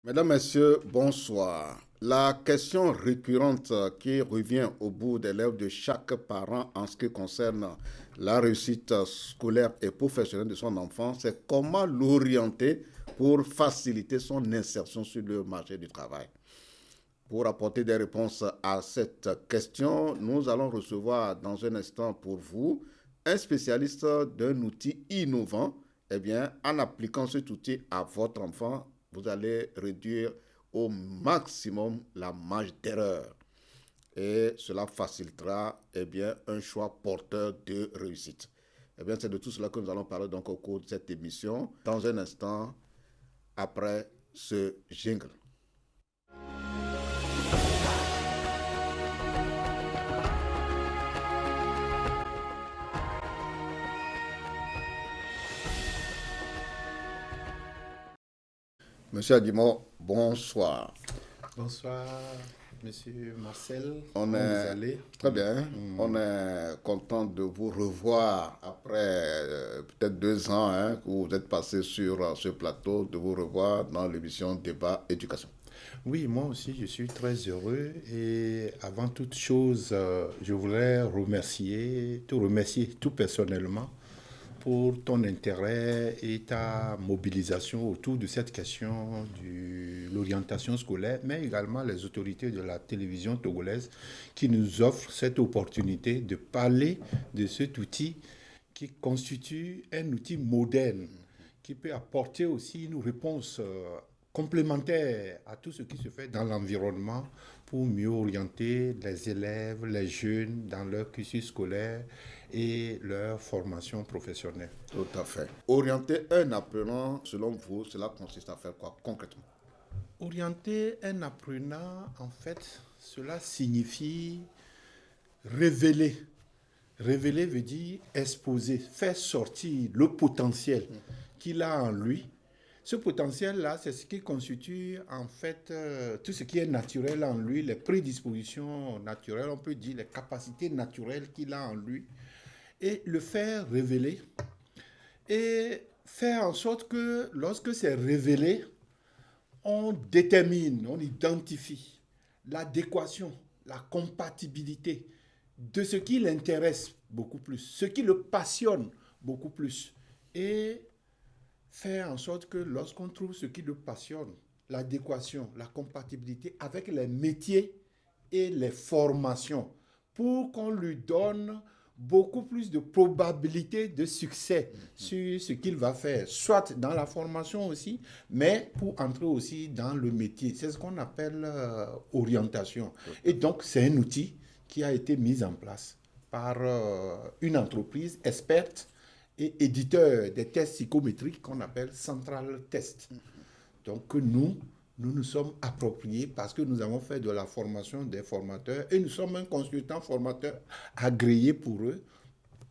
Mesdames, Messieurs, bonsoir. La question récurrente qui revient au bout des lèvres de chaque parent en ce qui concerne la réussite scolaire et professionnelle de son enfant, c'est comment l'orienter pour faciliter son insertion sur le marché du travail. Pour apporter des réponses à cette question, nous allons recevoir dans un instant pour vous un spécialiste d'un outil innovant. Eh bien, en appliquant cet outil à votre enfant, vous allez réduire au maximum la marge d'erreur. Et cela facilitera un choix porteur de réussite. C'est de tout cela que nous allons parler donc au cours de cette émission, dans un instant, après ce jingle. Monsieur Adimo, bonsoir. Bonsoir, Monsieur Marcel. On Comment vous est allez? très bien. On est content de vous revoir après peut-être 2 ans que vous êtes passé sur ce plateau, de vous revoir dans l'émission Débat Éducation. Oui, moi aussi, je suis très heureux. Et avant toute chose, je voudrais te remercier tout personnellement pour ton intérêt et ta mobilisation autour de cette question de l'orientation scolaire, mais également les autorités de la télévision togolaise qui nous offrent cette opportunité de parler de cet outil qui constitue un outil moderne qui peut apporter aussi une réponse complémentaire à tout ce qui se fait dans l'environnement pour mieux orienter les élèves, les jeunes dans leur cursus scolaire et leur formation professionnelle. Tout à fait. Orienter un apprenant, selon vous, cela consiste à faire quoi concrètement? Orienter un apprenant, en fait, cela signifie révéler. Révéler veut dire exposer, faire sortir le potentiel qu'il a en lui. Ce potentiel-là, c'est ce qui constitue en fait tout ce qui est naturel en lui, les prédispositions naturelles, on peut dire les capacités naturelles qu'il a en lui, et le faire révéler. Et faire en sorte que lorsque c'est révélé, on détermine, on identifie l'adéquation, la compatibilité de ce qui l'intéresse beaucoup plus, ce qui le passionne beaucoup plus. Et faire en sorte que lorsqu'on trouve ce qui le passionne, l'adéquation, la compatibilité avec les métiers et les formations, pour qu'on lui donne beaucoup plus de probabilité de succès sur ce qu'il va faire, soit dans la formation aussi, mais pour entrer aussi dans le métier. C'est ce qu'on appelle orientation. Et donc, c'est un outil qui a été mis en place par une entreprise experte et éditeur des tests psychométriques qu'on appelle Central Test. Donc, nous sommes appropriés parce que nous avons fait de la formation des formateurs et nous sommes un consultant formateur agréé pour eux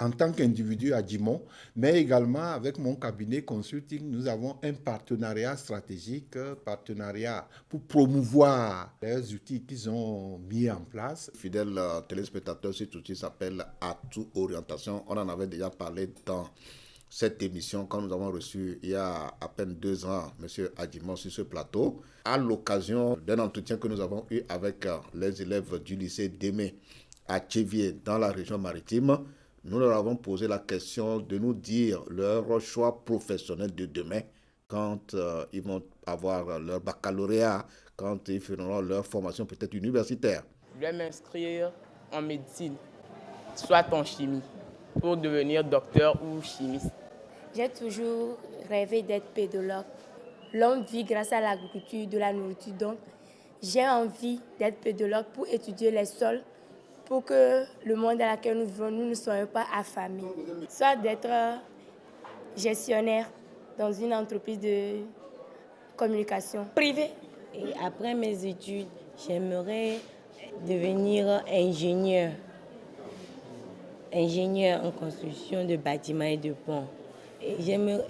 en tant qu'individu à Dimon, mais également avec mon cabinet consulting, nous avons un partenariat stratégique, partenariat pour promouvoir les outils qu'ils ont mis en place. Fidèles téléspectateurs, cet outil s'appelle Atout Orientation. On en avait déjà parlé dans cette émission quand nous avons reçu il y a à peine 2 ans M. Adimon sur ce plateau, à l'occasion d'un entretien que nous avons eu avec les élèves du lycée d'Aimé à Tchévier dans la région maritime. Nous leur avons posé la question de nous dire leur choix professionnel de demain quand ils vont avoir leur baccalauréat, quand ils feront leur formation peut-être universitaire. Je vais m'inscrire en médecine, soit en chimie, pour devenir docteur ou chimiste. J'ai toujours rêvé d'être pédologue. L'homme vit grâce à l'agriculture, de la nourriture. Donc, j'ai envie d'être pédologue pour étudier les sols, pour que le monde dans lequel nous vivons, nous ne soyons pas affamés. Soit d'être gestionnaire dans une entreprise de communication privée. Et après mes études, j'aimerais devenir ingénieur en construction de bâtiments et de ponts. Et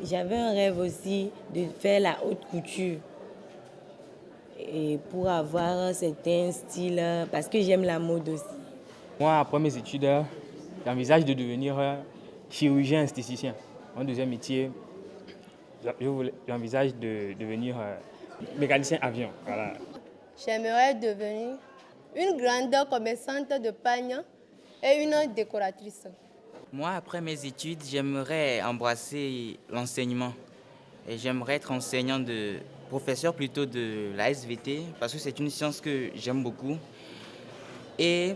j'avais un rêve aussi de faire la haute couture. Et pour avoir certains styles, parce que j'aime la mode aussi. Moi, après mes études, j'envisage de devenir chirurgien esthéticien. Mon deuxième métier, j'envisage de devenir Mécanicien avion, voilà. J'aimerais devenir une grande commerçante de pagnes et une décoratrice. Moi, après mes études, j'aimerais embrasser l'enseignement. Et j'aimerais être professeur plutôt de la SVT, parce que c'est une science que j'aime beaucoup. Et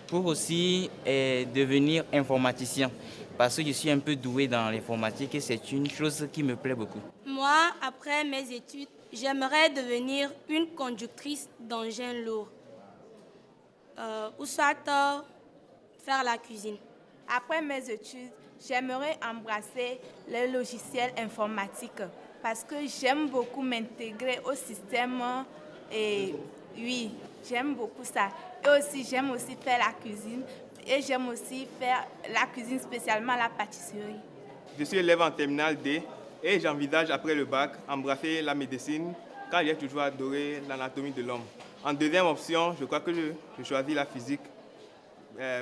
pour aussi devenir informaticien, parce que je suis un peu doué dans l'informatique et c'est une chose qui me plaît beaucoup. Moi, après mes études, j'aimerais devenir une conductrice d'engins lourds ou soit faire la cuisine. Après mes études, j'aimerais embrasser les logiciels informatiques parce que j'aime beaucoup m'intégrer au système et oui, j'aime beaucoup ça. Et aussi, j'aime aussi faire la cuisine et j'aime aussi faire la cuisine, spécialement la pâtisserie. Je suis élève en terminale D et j'envisage après le bac embrasser la médecine car j'ai toujours adoré l'anatomie de l'homme. En deuxième option, je crois que je choisis la physique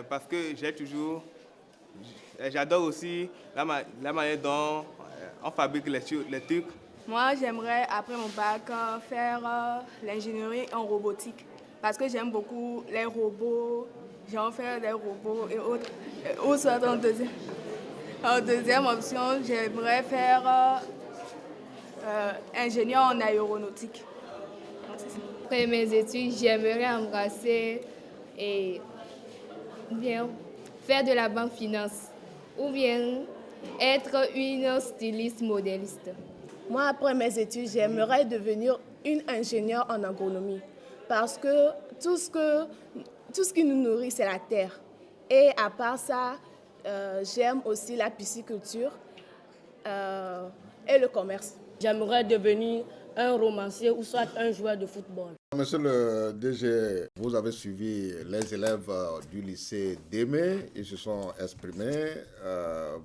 parce que j'adore aussi la manière dont on fabrique les trucs. Moi, j'aimerais, après mon bac, faire l'ingénierie en robotique parce que j'aime beaucoup les robots. J'aime faire des robots et autres. Ou soit en deuxième option, j'aimerais faire ingénieur en aéronautique. Après mes études, j'aimerais embrasser et bien faire de la banque finance ou bien être une styliste modéliste. Moi, après mes études, j'aimerais devenir une ingénieure en agronomie parce que tout ce qui nous nourrit, c'est la terre. Et à part ça, j'aime aussi la pisciculture et le commerce. J'aimerais devenir un romancier ou soit un joueur de football. Monsieur le DG, vous avez suivi les élèves du lycée d'Aimé, ils se sont exprimés.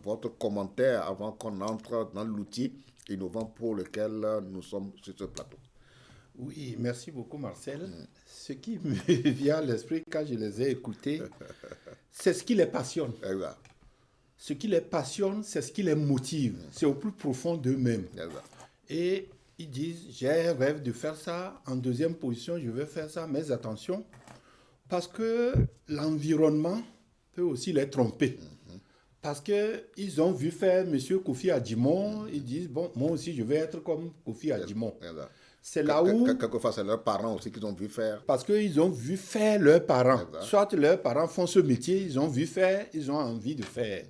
Votre commentaire avant qu'on entre dans l'outil innovant pour lequel nous sommes sur ce plateau. Oui, merci beaucoup Marcel. Ce qui me vient à l'esprit quand je les ai écoutés, c'est ce qui les passionne. Exact. Ce qui les passionne, c'est ce qui les motive. C'est au plus profond d'eux-mêmes. Exact. Et ils disent, j'ai un rêve de faire ça. En deuxième position, je vais faire ça. Mais attention, parce que l'environnement peut aussi les tromper. Parce qu'ils ont vu faire M. Kofi Adjimon. Ils disent, bon, moi aussi, je vais être comme Kofi Adjimon. C'est là où... Quelquefois, c'est leurs parents aussi qu'ils ont vu faire. Parce qu'ils ont vu faire leurs parents. Exact. Soit leurs parents font ce métier, ils ont vu faire, ils ont envie de faire.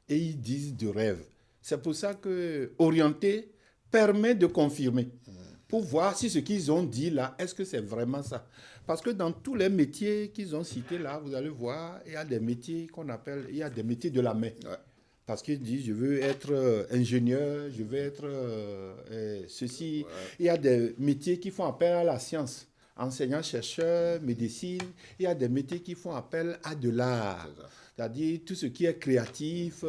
Et ils disent de rêve. C'est pour ça que orienter permet de confirmer. Pour voir si ce qu'ils ont dit là, est-ce que c'est vraiment ça? Parce que dans tous les métiers qu'ils ont cités là, vous allez voir, il y a des métiers qu'on appelle, il y a des métiers de la main. Ouais. Parce qu'ils disent, je veux être ingénieur, je veux être ceci. Ouais. Il y a des métiers qui font appel à la science. Enseignant, chercheur, médecine. Il y a des métiers qui font appel à de l'art. C'est-à-dire tout ce qui est créatif,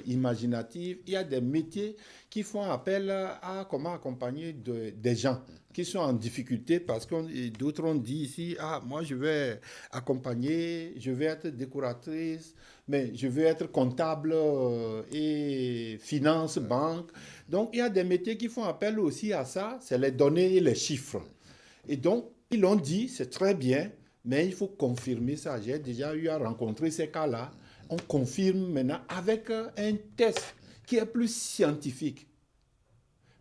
imaginatif. Il y a des métiers qui font appel à comment accompagner des gens qui sont en difficulté parce que d'autres ont dit ici, moi je vais accompagner, je vais être décoratrice, mais je veux être comptable et finance, banque. Donc il y a des métiers qui font appel aussi à ça, c'est les données et les chiffres. Et donc ils l'ont dit, c'est très bien, mais il faut confirmer ça. J'ai déjà eu à rencontrer ces cas-là. On confirme maintenant avec un test qui est plus scientifique.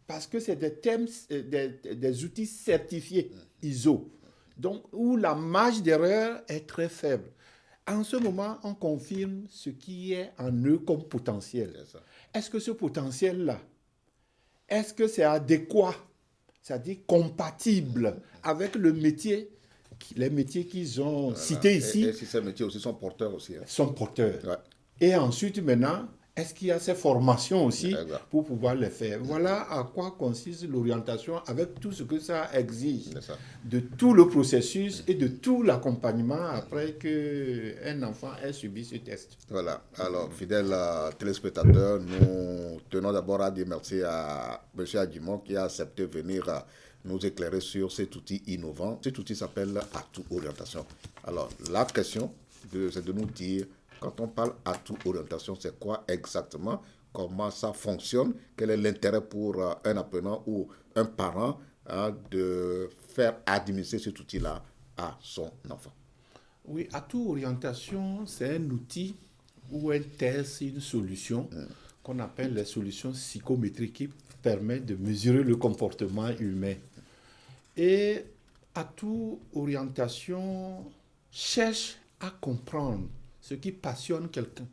Parce que c'est des outils certifiés ISO. Donc, où la marge d'erreur est très faible. En ce moment, on confirme ce qui est en eux comme potentiel. Est-ce que ce potentiel-là, est-ce que c'est adéquat, c'est-à-dire compatible avec le métier, les métiers qu'ils ont cités ici? Et si ces métiers aussi sont porteurs aussi. Sont porteurs. Ouais. Et ensuite, maintenant, est-ce qu'il y a ces formations aussi pour pouvoir les faire? Voilà à quoi consiste l'orientation avec tout ce que ça exige, de tout le processus et de tout l'accompagnement après qu'un enfant ait subi ce test. Voilà. Alors, fidèles téléspectateurs, nous tenons d'abord à dire merci à M. Adjimon qui a accepté de venir nous éclairer sur cet outil innovant. Cet outil s'appelle Atout Orientation. Alors, la question, c'est de nous dire Quand on parle atout orientation, c'est quoi exactement? Comment ça fonctionne? Quel est l'intérêt pour un apprenant ou un parent de faire administrer cet outil-là à son enfant? Oui, atout orientation, c'est un outil ou un test, une solution qu'on appelle les solutions psychométriques qui permettent de mesurer le comportement humain. Et atout orientation cherche à comprendre ce qui passionne quelqu'un,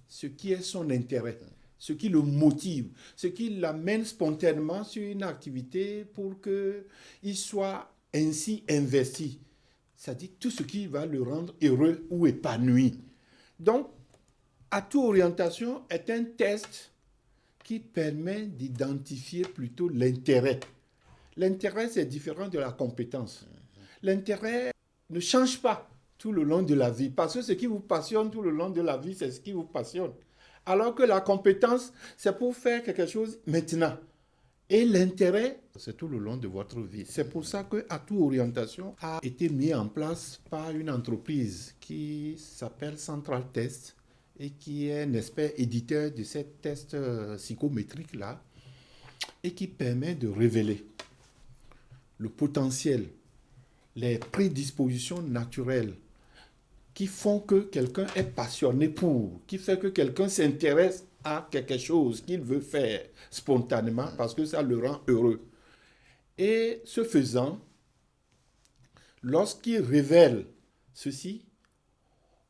ce qui est son intérêt, ce qui le motive, ce qui l'amène spontanément sur une activité pour qu'il soit ainsi investi. C'est-à-dire tout ce qui va le rendre heureux ou épanoui. Donc, atout orientation est un test qui permet d'identifier plutôt l'intérêt. L'intérêt, c'est différent de la compétence. L'intérêt ne change pas tout le long de la vie, parce que ce qui vous passionne tout le long de la vie, c'est ce qui vous passionne. Alors que la compétence, c'est pour faire quelque chose maintenant. Et l'intérêt, c'est tout le long de votre vie. C'est pour ça que Atout Orientation a été mis en place par une entreprise qui s'appelle Central Test et qui est un expert éditeur de ces tests psychométriques-là et qui permet de révéler le potentiel, les prédispositions naturelles qui font que quelqu'un est passionné pour, qui fait que quelqu'un s'intéresse à quelque chose qu'il veut faire spontanément parce que ça le rend heureux. Et ce faisant, lorsqu'il révèle ceci,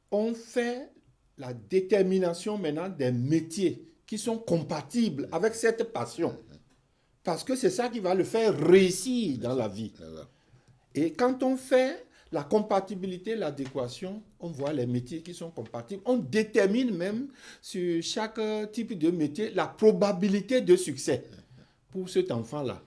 on fait la détermination maintenant des métiers qui sont compatibles avec cette passion. Parce que c'est ça qui va le faire réussir dans la vie. Et quand on fait la compatibilité, l'adéquation, on voit les métiers qui sont compatibles. On détermine même sur chaque type de métier la probabilité de succès pour cet enfant-là,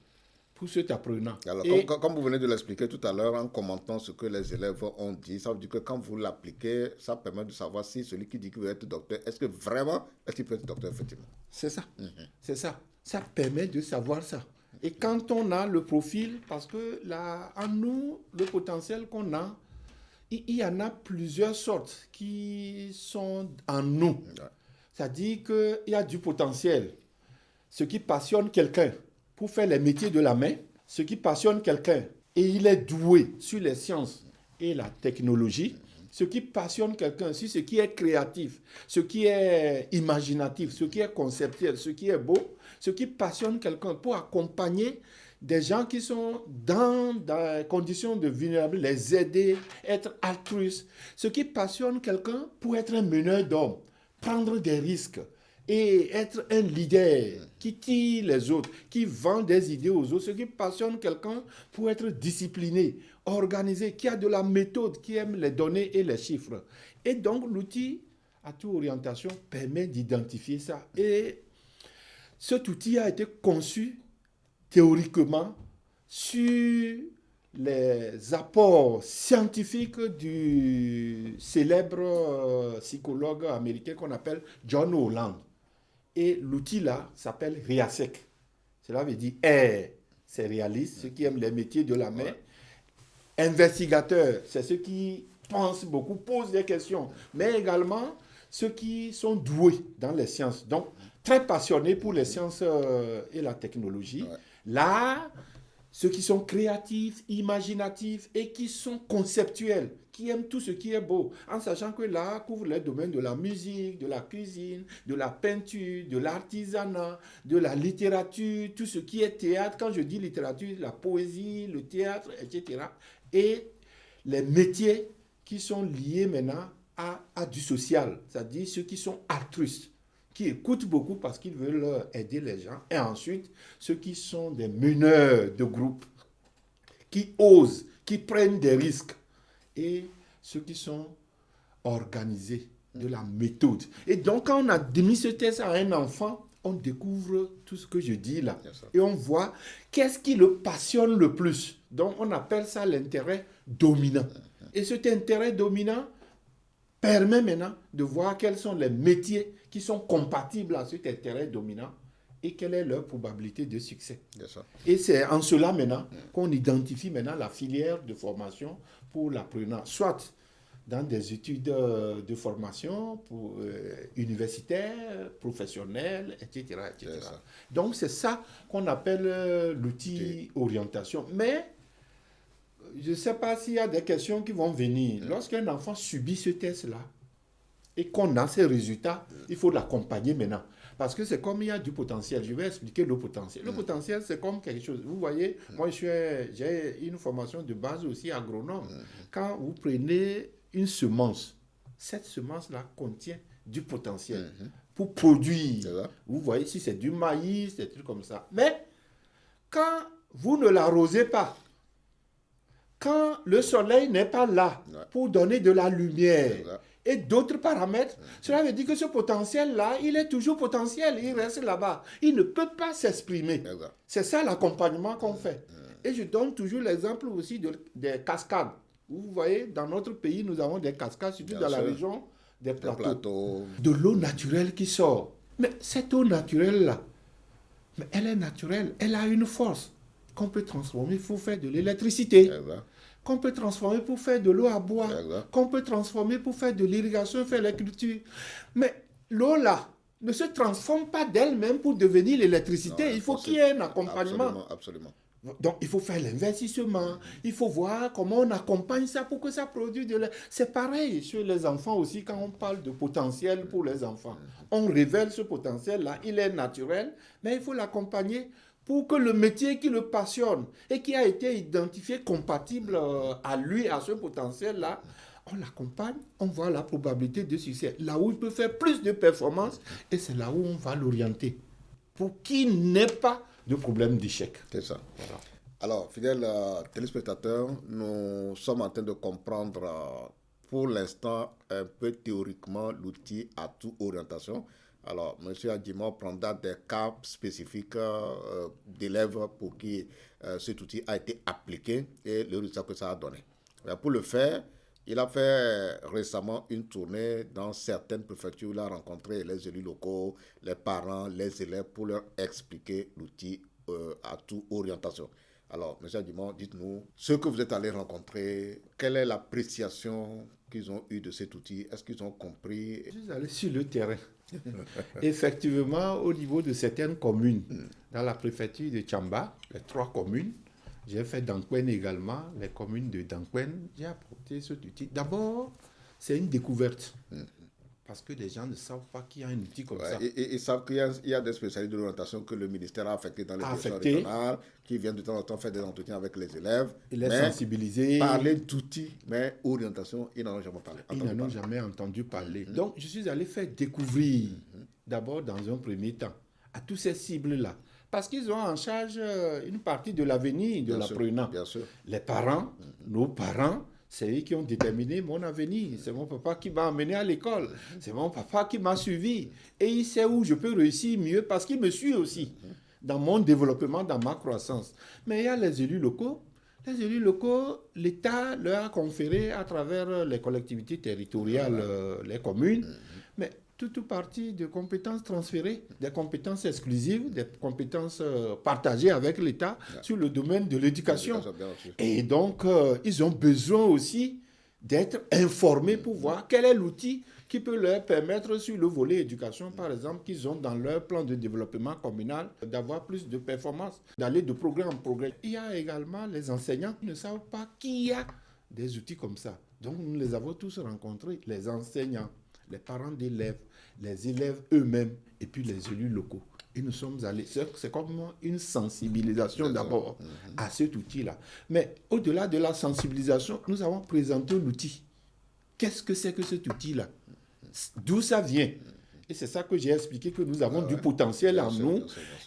pour cet apprenant. Alors, comme vous venez de l'expliquer tout à l'heure en commentant ce que les élèves ont dit, ça veut dire que quand vous l'appliquez, ça permet de savoir si celui qui dit qu'il veut être docteur, est-ce que vraiment, est-ce qu'il peut être docteur effectivement? C'est ça, c'est ça. Ça permet de savoir ça. Et quand on a le profil, parce que là, en nous, le potentiel qu'on a, il y en a plusieurs sortes qui sont en nous. C'est-à-dire qu'il y a du potentiel. Ce qui passionne quelqu'un pour faire les métiers de la main, ce qui passionne quelqu'un et il est doué sur les sciences et la technologie, ce qui passionne quelqu'un sur ce qui est créatif, ce qui est imaginatif, ce qui est conceptuel, ce qui est beau, ce qui passionne quelqu'un pour accompagner des gens qui sont dans des conditions de vulnérabilité, les aider, être altruistes. Ce qui passionne quelqu'un pour être un meneur d'hommes, prendre des risques et être un leader qui tire les autres, qui vend des idées aux autres. Ce qui passionne quelqu'un pour être discipliné, organisé, qui a de la méthode, qui aime les données et les chiffres. Et donc, l'outil Atout Orientation permet d'identifier ça. Et cet outil a été conçu théoriquement sur les apports scientifiques du célèbre psychologue américain qu'on appelle John Holland. Et l'outil-là s'appelle REASEC. Cela veut dire c'est réaliste, ceux qui aiment les métiers de la main. Investigateurs, c'est ceux qui pensent beaucoup, posent des questions, mais également ceux qui sont doués dans les sciences. Donc, très passionnés pour les sciences et la technologie. Là, ceux qui sont créatifs, imaginatifs et qui sont conceptuels, qui aiment tout ce qui est beau, en sachant que là couvre les domaines de la musique, de la cuisine, de la peinture, de l'artisanat, de la littérature, tout ce qui est théâtre. Quand je dis littérature, la poésie, le théâtre, etc. Et les métiers qui sont liés maintenant à du social, c'est-à-dire ceux qui sont altruistes, qui écoutent beaucoup parce qu'ils veulent aider les gens. Et ensuite, ceux qui sont des meneurs de groupe, qui osent, qui prennent des risques. Et ceux qui sont organisés, de la méthode. Et donc, quand on a mis ce test à un enfant, on découvre tout ce que je dis là. Et on voit qu'est-ce qui le passionne le plus. Donc, on appelle ça l'intérêt dominant. Et cet intérêt dominant permet maintenant de voir quels sont les métiers qui sont compatibles à cet intérêt dominant et quelle est leur probabilité de succès. Et c'est en cela maintenant qu'on identifie maintenant la filière de formation pour l'apprenant. Soit dans des études de formation universitaires, professionnelles, etc. Donc, c'est ça qu'on appelle l'outil orientation. Mais, je ne sais pas s'il y a des questions qui vont venir. Lorsqu'un enfant subit ce test-là et qu'on a ses résultats, il faut l'accompagner maintenant. Parce que c'est comme il y a du potentiel. Je vais expliquer le potentiel. Le potentiel, c'est comme quelque chose. Vous voyez, moi, j'ai une formation de base aussi agronome. Quand vous prenez une semence, cette semence-là contient du potentiel pour produire. Vous voyez, si c'est du maïs, des trucs comme ça. Mais quand vous ne l'arrosez pas, quand le soleil n'est pas là pour donner de la lumière et d'autres paramètres, cela veut dire que ce potentiel-là, il est toujours potentiel, il reste là-bas. Il ne peut pas s'exprimer. C'est ça l'accompagnement qu'on fait. Et je donne toujours l'exemple aussi des cascades. Vous voyez, dans notre pays, nous avons des cascades, surtout dans la région des plateaux. De l'eau naturelle qui sort. Mais cette eau naturelle-là, elle est naturelle, elle a une force qu'on peut transformer pour faire de l'électricité, qu'on peut transformer pour faire de l'eau à boire, qu'on peut transformer pour faire de l'irrigation, faire l'agriculture. Mais l'eau-là ne se transforme pas d'elle-même pour devenir l'électricité. Il faut qu'il y ait un accompagnement. Absolument. Donc, il faut faire l'investissement. Il faut voir comment on accompagne ça pour que ça produise de l'eau. C'est pareil sur les enfants aussi, quand on parle de potentiel pour les enfants. On révèle ce potentiel-là. Il est naturel, mais il faut l'accompagner pour que le métier qui le passionne et qui a été identifié compatible à lui, à ce potentiel-là, on l'accompagne, on voit la probabilité de succès. Là où il peut faire plus de performances, et c'est là où on va l'orienter. Pour qu'il n'ait pas de problème d'échec. C'est ça. Voilà. Alors, fidèles téléspectateurs, nous sommes en train de comprendre pour l'instant un peu théoriquement l'outil atout orientation. Alors, M. Adjimor prendra des cas spécifiques d'élèves pour qui cet outil a été appliqué et le résultat que ça a donné. Pour le faire, il a fait récemment une tournée dans certaines préfectures où il a rencontré les élus locaux, les parents, les élèves pour leur expliquer l'outil atout orientation. Alors, M. Adjimor, dites-nous, ceux que vous êtes allés rencontrer, quelle est l'appréciation qu'ils ont eue de cet outil? Est-ce qu'ils ont compris? Je suis allé sur le terrain. Effectivement, au niveau de certaines communes, dans la préfecture de Tchamba, les 3 communes, j'ai fait Dankwen également, les communes de Dankwen, j'ai apporté cet outil. D'abord, c'est une découverte. Parce que les gens ne savent pas qu'il y a un outil comme ça. Ils savent qu'il y a des spécialistes de l'orientation que le ministère a affectés dans les directions régionales, qui viennent de temps en temps faire des entretiens avec les élèves. Et les sensibiliser. Parler d'outils, mais orientation, ils n'en ont jamais parlé. Ils n'en ont jamais entendu parler. Donc, je suis allé faire découvrir, d'abord dans un premier temps, à tous ces cibles-là. Parce qu'ils ont en charge une partie de l'avenir de l'apprenant. Les parents, nos parents, c'est eux qui ont déterminé mon avenir. C'est mon papa qui m'a amené à l'école. C'est mon papa qui m'a suivi. Et il sait où je peux réussir mieux parce qu'il me suit aussi dans mon développement, dans ma croissance. Mais il y a les élus locaux. Les élus locaux, l'État leur a conféré à travers les collectivités territoriales, les communes, mais toute partie de compétences transférées, des compétences exclusives, des compétences partagées avec l'État sur le domaine de l'éducation. Et donc, ils ont besoin aussi d'être informés pour voir quel est l'outil qui peut leur permettre sur le volet éducation, par exemple, qu'ils ont dans leur plan de développement communal, d'avoir plus de performances, d'aller de progrès en progrès. Il y a également les enseignants qui ne savent pas qu'il y a des outils comme ça. Donc, nous les avons tous rencontrés, les enseignants, les parents d'élèves, les élèves eux-mêmes et puis les élus locaux. Et nous sommes allés, c'est comme une sensibilisation d'abord à cet outil-là. Mais au-delà de la sensibilisation, nous avons présenté l'outil. Qu'est-ce que c'est que cet outil-là? D'où ça vient? Et c'est ça que j'ai expliqué, que nous avons du potentiel en nous.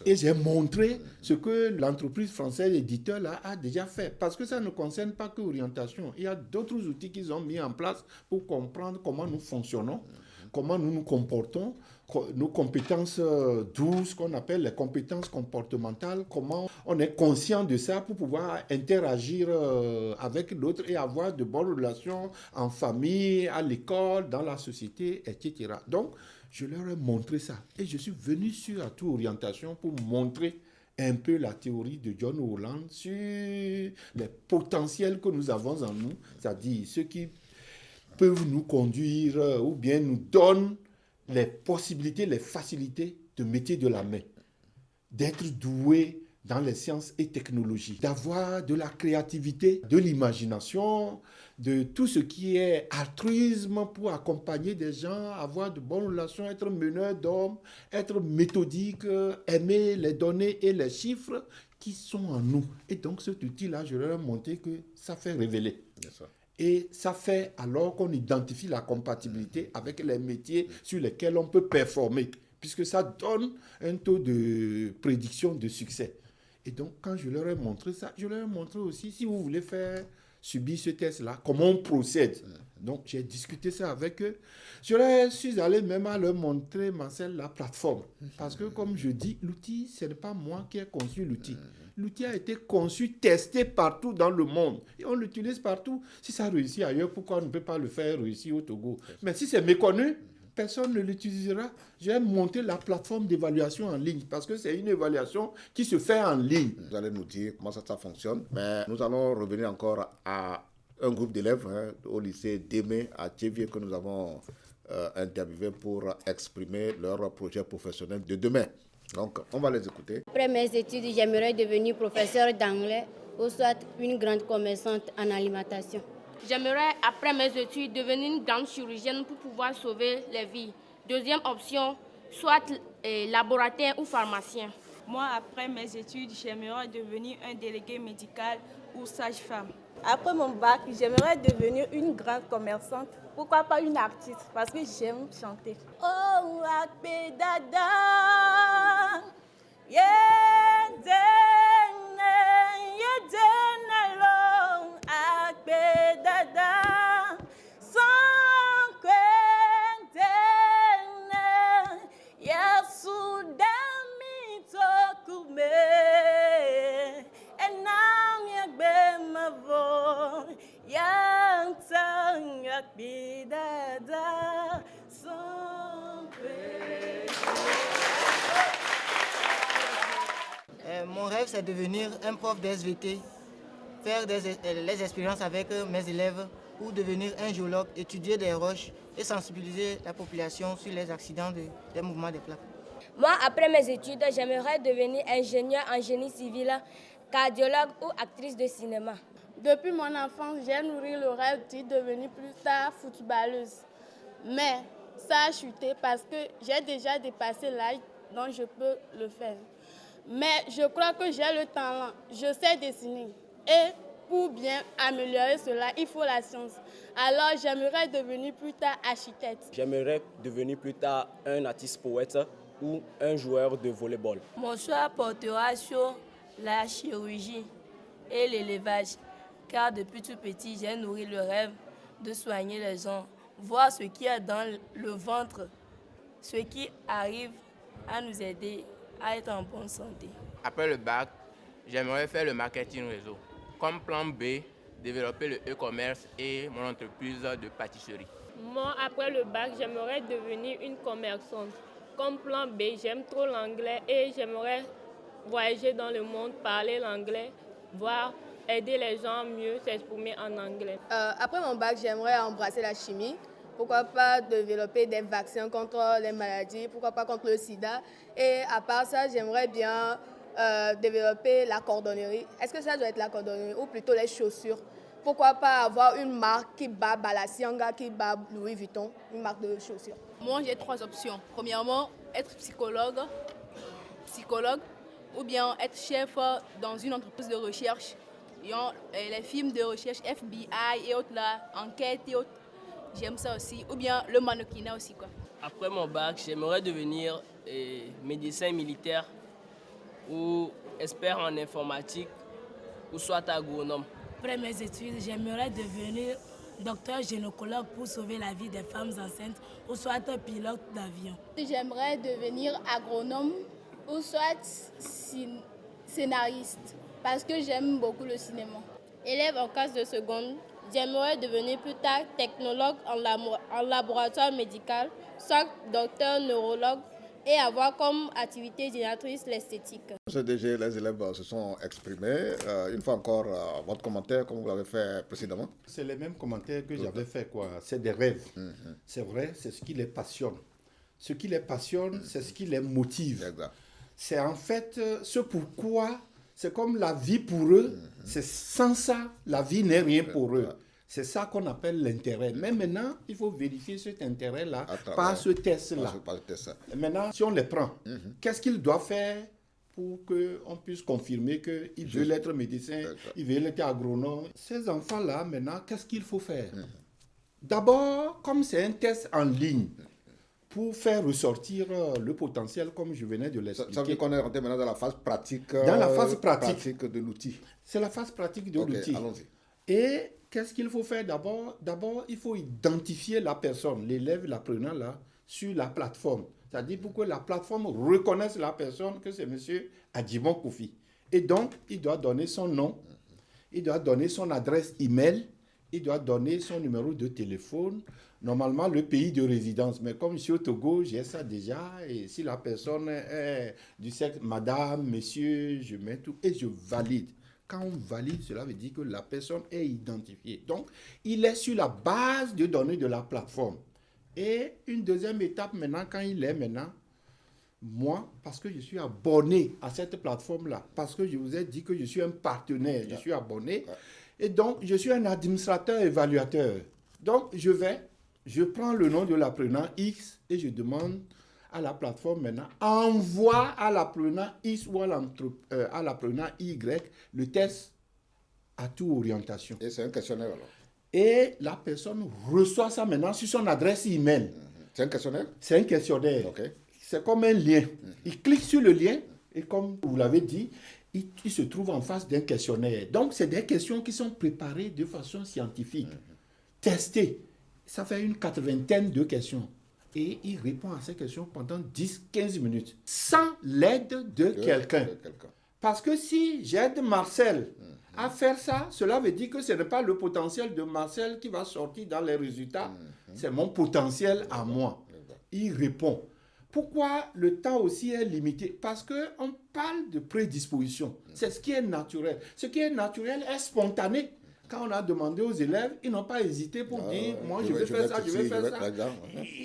Et j'ai montré ce que l'entreprise française éditeur là a déjà fait. Parce que ça ne concerne pas que l'orientation. Il y a d'autres outils qu'ils ont mis en place pour comprendre comment nous fonctionnons, comment nous nous comportons, nos compétences douces, qu'on appelle les compétences comportementales, comment on est conscient de ça pour pouvoir interagir avec l'autre et avoir de bonnes relations en famille, à l'école, dans la société, etc. Donc, je leur ai montré ça. Et je suis venu sur Atout Orientation pour montrer un peu la théorie de John Holland sur les potentiels que nous avons en nous, c'est-à-dire ceux qui peuvent nous conduire ou bien nous donnent les possibilités, les facilités de métier de la main, d'être doué dans les sciences et technologies, d'avoir de la créativité, de l'imagination, de tout ce qui est altruisme pour accompagner des gens, avoir de bonnes relations, être meneur d'hommes, être méthodique, aimer les données et les chiffres qui sont en nous. Et donc cet outil-là, je leur ai montré que ça fait révéler. Et ça fait alors qu'on identifie la compatibilité avec les métiers sur lesquels on peut performer, puisque ça donne un taux de prédiction de succès. Et donc, quand je leur ai montré ça, je leur ai montré aussi, si vous voulez subir ce test-là, comment on procède. Donc, j'ai discuté ça avec eux. Je suis allé même à leur montrer, Marcel, la plateforme. Parce que, comme je dis, l'outil, ce n'est pas moi qui ai conçu l'outil. L'outil a été conçu, testé partout dans le monde. Et on l'utilise partout. Si ça réussit ailleurs, pourquoi on ne peut pas le faire réussir au Togo? Mais si c'est méconnu, personne ne l'utilisera. J'ai monté la plateforme d'évaluation en ligne parce que c'est une évaluation qui se fait en ligne. Vous allez nous dire comment ça fonctionne. Mais nous allons revenir encore à un groupe d'élèves au lycée d'Aimé à Tchévier que nous avons interviewé pour exprimer leur projet professionnel de demain. Donc, on va les écouter. Après mes études, j'aimerais devenir professeur d'anglais ou soit une grande commerçante en alimentation. J'aimerais, après mes études, devenir une grande chirurgienne pour pouvoir sauver les vies. Deuxième option, soit laboratoire ou pharmacien. Moi, après mes études, j'aimerais devenir un délégué médical ou sage-femme. Après mon bac, j'aimerais devenir une grande commerçante. Pourquoi pas une artiste? Parce que j'aime chanter. Oh, akpedada, yedene lo, akpedada, son kwendene, yasudami tokume, enam yagbe mavo, yantang akpedada, son kwendene. Mon rêve, c'est devenir un prof d'SVT, faire les expériences avec mes élèves ou devenir un géologue, étudier des roches et sensibiliser la population sur les accidents des mouvements des plaques. Moi, après mes études, j'aimerais devenir ingénieur en génie civil, cardiologue ou actrice de cinéma. Depuis mon enfance, j'ai nourri le rêve de devenir plus tard footballeuse. Mais ça a chuté parce que j'ai déjà dépassé l'âge dont je peux le faire. Mais je crois que j'ai le talent, je sais dessiner. Et pour bien améliorer cela, il faut la science. Alors j'aimerais devenir plus tard architecte. J'aimerais devenir plus tard un artiste poète ou un joueur de volleyball. Mon choix portera sur la chirurgie et l'élevage, car depuis tout petit, j'ai nourri le rêve de soigner les gens, voir ce qu'il y a dans le ventre, ce qui arrive à nous aider à être en bonne santé. Après le bac, j'aimerais faire le marketing réseau. Comme plan B, développer le e-commerce et mon entreprise de pâtisserie. Moi, après le bac, j'aimerais devenir une commerçante. Comme plan B, j'aime trop l'anglais et j'aimerais voyager dans le monde, parler l'anglais, voir aider les gens mieux s'exprimer en anglais. Après mon bac, j'aimerais embrasser la chimie. Pourquoi pas développer des vaccins contre les maladies, pourquoi pas contre le sida. Et à part ça, j'aimerais bien développer la cordonnerie. Est-ce que ça doit être la cordonnerie ou plutôt les chaussures? Pourquoi pas avoir une marque qui bat Balenciaga, qui bat Louis Vuitton, une marque de chaussures? Moi, j'ai 3 options. Premièrement, être psychologue ou bien être chef dans une entreprise de recherche. Les films de recherche FBI et autres là, enquête et autres. J'aime ça aussi. Ou bien le mannequinat aussi, quoi. Après mon bac, j'aimerais devenir médecin militaire ou expert en informatique ou soit agronome. Après mes études, j'aimerais devenir docteur gynécologue pour sauver la vie des femmes enceintes ou soit pilote d'avion. J'aimerais devenir agronome ou soit scénariste parce que j'aime beaucoup le cinéma. Élève en classe de seconde, j'aimerais devenir plus tard technologue en laboratoire médical, soit docteur neurologue et avoir comme activité génératrice l'esthétique. Monsieur DG, les élèves se sont exprimés. Une fois encore, votre commentaire, comme vous l'avez fait précédemment. C'est les mêmes commentaires que j'avais fait, quoi. C'est des rêves. C'est vrai, c'est ce qui les passionne. Ce qui les passionne, c'est ce qui les motive. Exact. C'est en fait ce pourquoi, c'est comme la vie pour eux. C'est sans ça, la vie n'est rien pour eux. C'est ça qu'on appelle l'intérêt. Mais maintenant, il faut vérifier cet intérêt-là par ce test-là. Maintenant, si on les prend, qu'est-ce qu'ils doivent faire pour qu'on puisse confirmer qu'ils veulent être médecins, ils veulent être agronomes? Ces enfants-là, maintenant, qu'est-ce qu'il faut faire? D'abord, comme c'est un test en ligne, pour faire ressortir le potentiel, comme je venais de l'expliquer. Ça veut dire qu'on est rentré maintenant dans la phase pratique. Dans la phase pratique de l'outil. C'est la phase pratique de l'outil. Allons-y. Et qu'est-ce qu'il faut faire d'abord? D'abord, il faut identifier la personne, l'élève, l'apprenant là, sur la plateforme. C'est-à-dire pour que la plateforme reconnaisse la personne que c'est M. Adjibon Koufi. Et donc, il doit donner son nom, il doit donner son adresse email, il doit donner son numéro de téléphone, normalement le pays de résidence. Mais comme je suis au Togo, j'ai ça déjà. Et si la personne est du sexe madame, monsieur, je mets tout et je valide. Quand on valide, cela veut dire que la personne est identifiée. Donc, il est sur la base de données de la plateforme. Et une deuxième étape maintenant, quand il est maintenant, moi, parce que je suis abonné à cette plateforme-là, parce que je vous ai dit que je suis un partenaire, je suis abonné, et donc je suis un administrateur évaluateur. Donc, je prends le nom de l'apprenant X et je demande à la plateforme maintenant, envoie à l'apprenant X ou à l'apprenant Y le test à toute orientation. Et c'est un questionnaire alors? Et la personne reçoit ça maintenant sur son adresse email. C'est un questionnaire? C'est un questionnaire. Okay. C'est comme un lien. Il clique sur le lien et comme vous l'avez dit, il se trouve en face d'un questionnaire. Donc, c'est des questions qui sont préparées de façon scientifique, testées. Ça fait une 80aine de questions. Et il répond à ces questions pendant 10-15 minutes, sans l'aide de quelqu'un. Parce que si j'aide Marcel à faire ça, cela veut dire que ce n'est pas le potentiel de Marcel qui va sortir dans les résultats, c'est mon potentiel à moi. Il répond. Pourquoi le temps aussi est limité? Parce qu'on parle de prédisposition. C'est ce qui est naturel. Ce qui est naturel est spontané. Quand on a demandé aux élèves, ils n'ont pas hésité pour dire, moi je vais faire ça, je vais faire ça.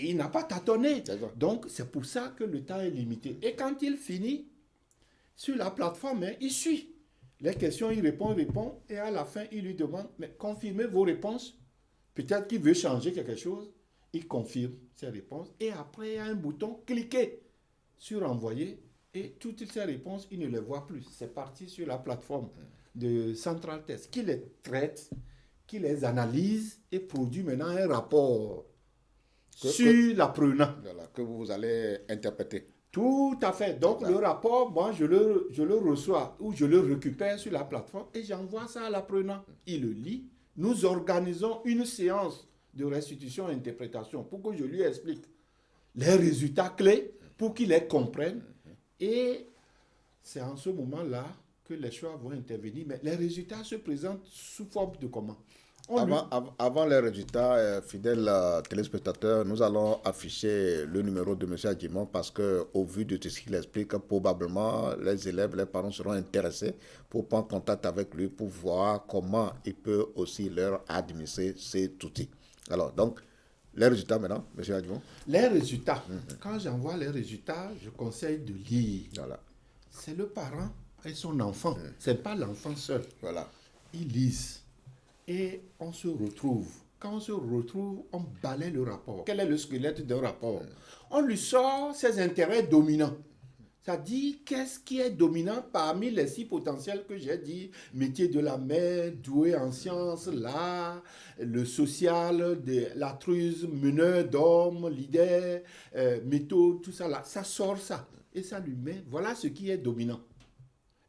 Il n'a pas tâtonné. Donc c'est pour ça que le temps est limité. Et quand il finit sur la plateforme, il suit. Les questions, il répond, et à la fin, il lui demande, mais confirmez vos réponses. Peut-être qu'il veut changer quelque chose. Il confirme ses réponses. Et après, il y a un bouton, cliquez sur envoyer. Et toutes ces réponses, il ne les voit plus. C'est parti sur la plateforme de Central Test qui les traite, qui les analyse et produit maintenant un rapport sur l'apprenant. Voilà, que vous allez interpréter. Tout à fait. Donc le rapport, moi je le reçois ou je le récupère sur la plateforme et j'envoie ça à l'apprenant. Il le lit. Nous organisons une séance de restitution et interprétation pour que je lui explique les résultats clés pour qu'il les comprenne. Et c'est en ce moment-là que les choix vont intervenir. Mais les résultats se présentent sous forme de comment? Avant les résultats, fidèles téléspectateurs, nous allons afficher le numéro de M. Adjibon parce qu'au vu de tout ce qu'il explique, probablement les élèves, les parents seront intéressés pour prendre contact avec lui pour voir comment il peut aussi leur administrer cet outil. Alors, donc, les résultats maintenant, M. Adjibon? Les résultats. Quand j'envoie les résultats, je conseille de lire. Voilà. C'est le parent et son enfant. Ce n'est pas l'enfant seul. Voilà. Ils lisent. Et on se retrouve. Quand on se retrouve, on balaie le rapport. Quel est le squelette d'un rapport? On lui sort ses intérêts dominants. C'est-à-dire, qu'est-ce qui est dominant parmi les 6 potentiels que j'ai dit? Métier de la main, doué en sciences, l'art, le social, l'altruisme, meneur d'hommes, leader, méthode, tout ça là. Ça sort ça. Et ça lui met, voilà ce qui est dominant.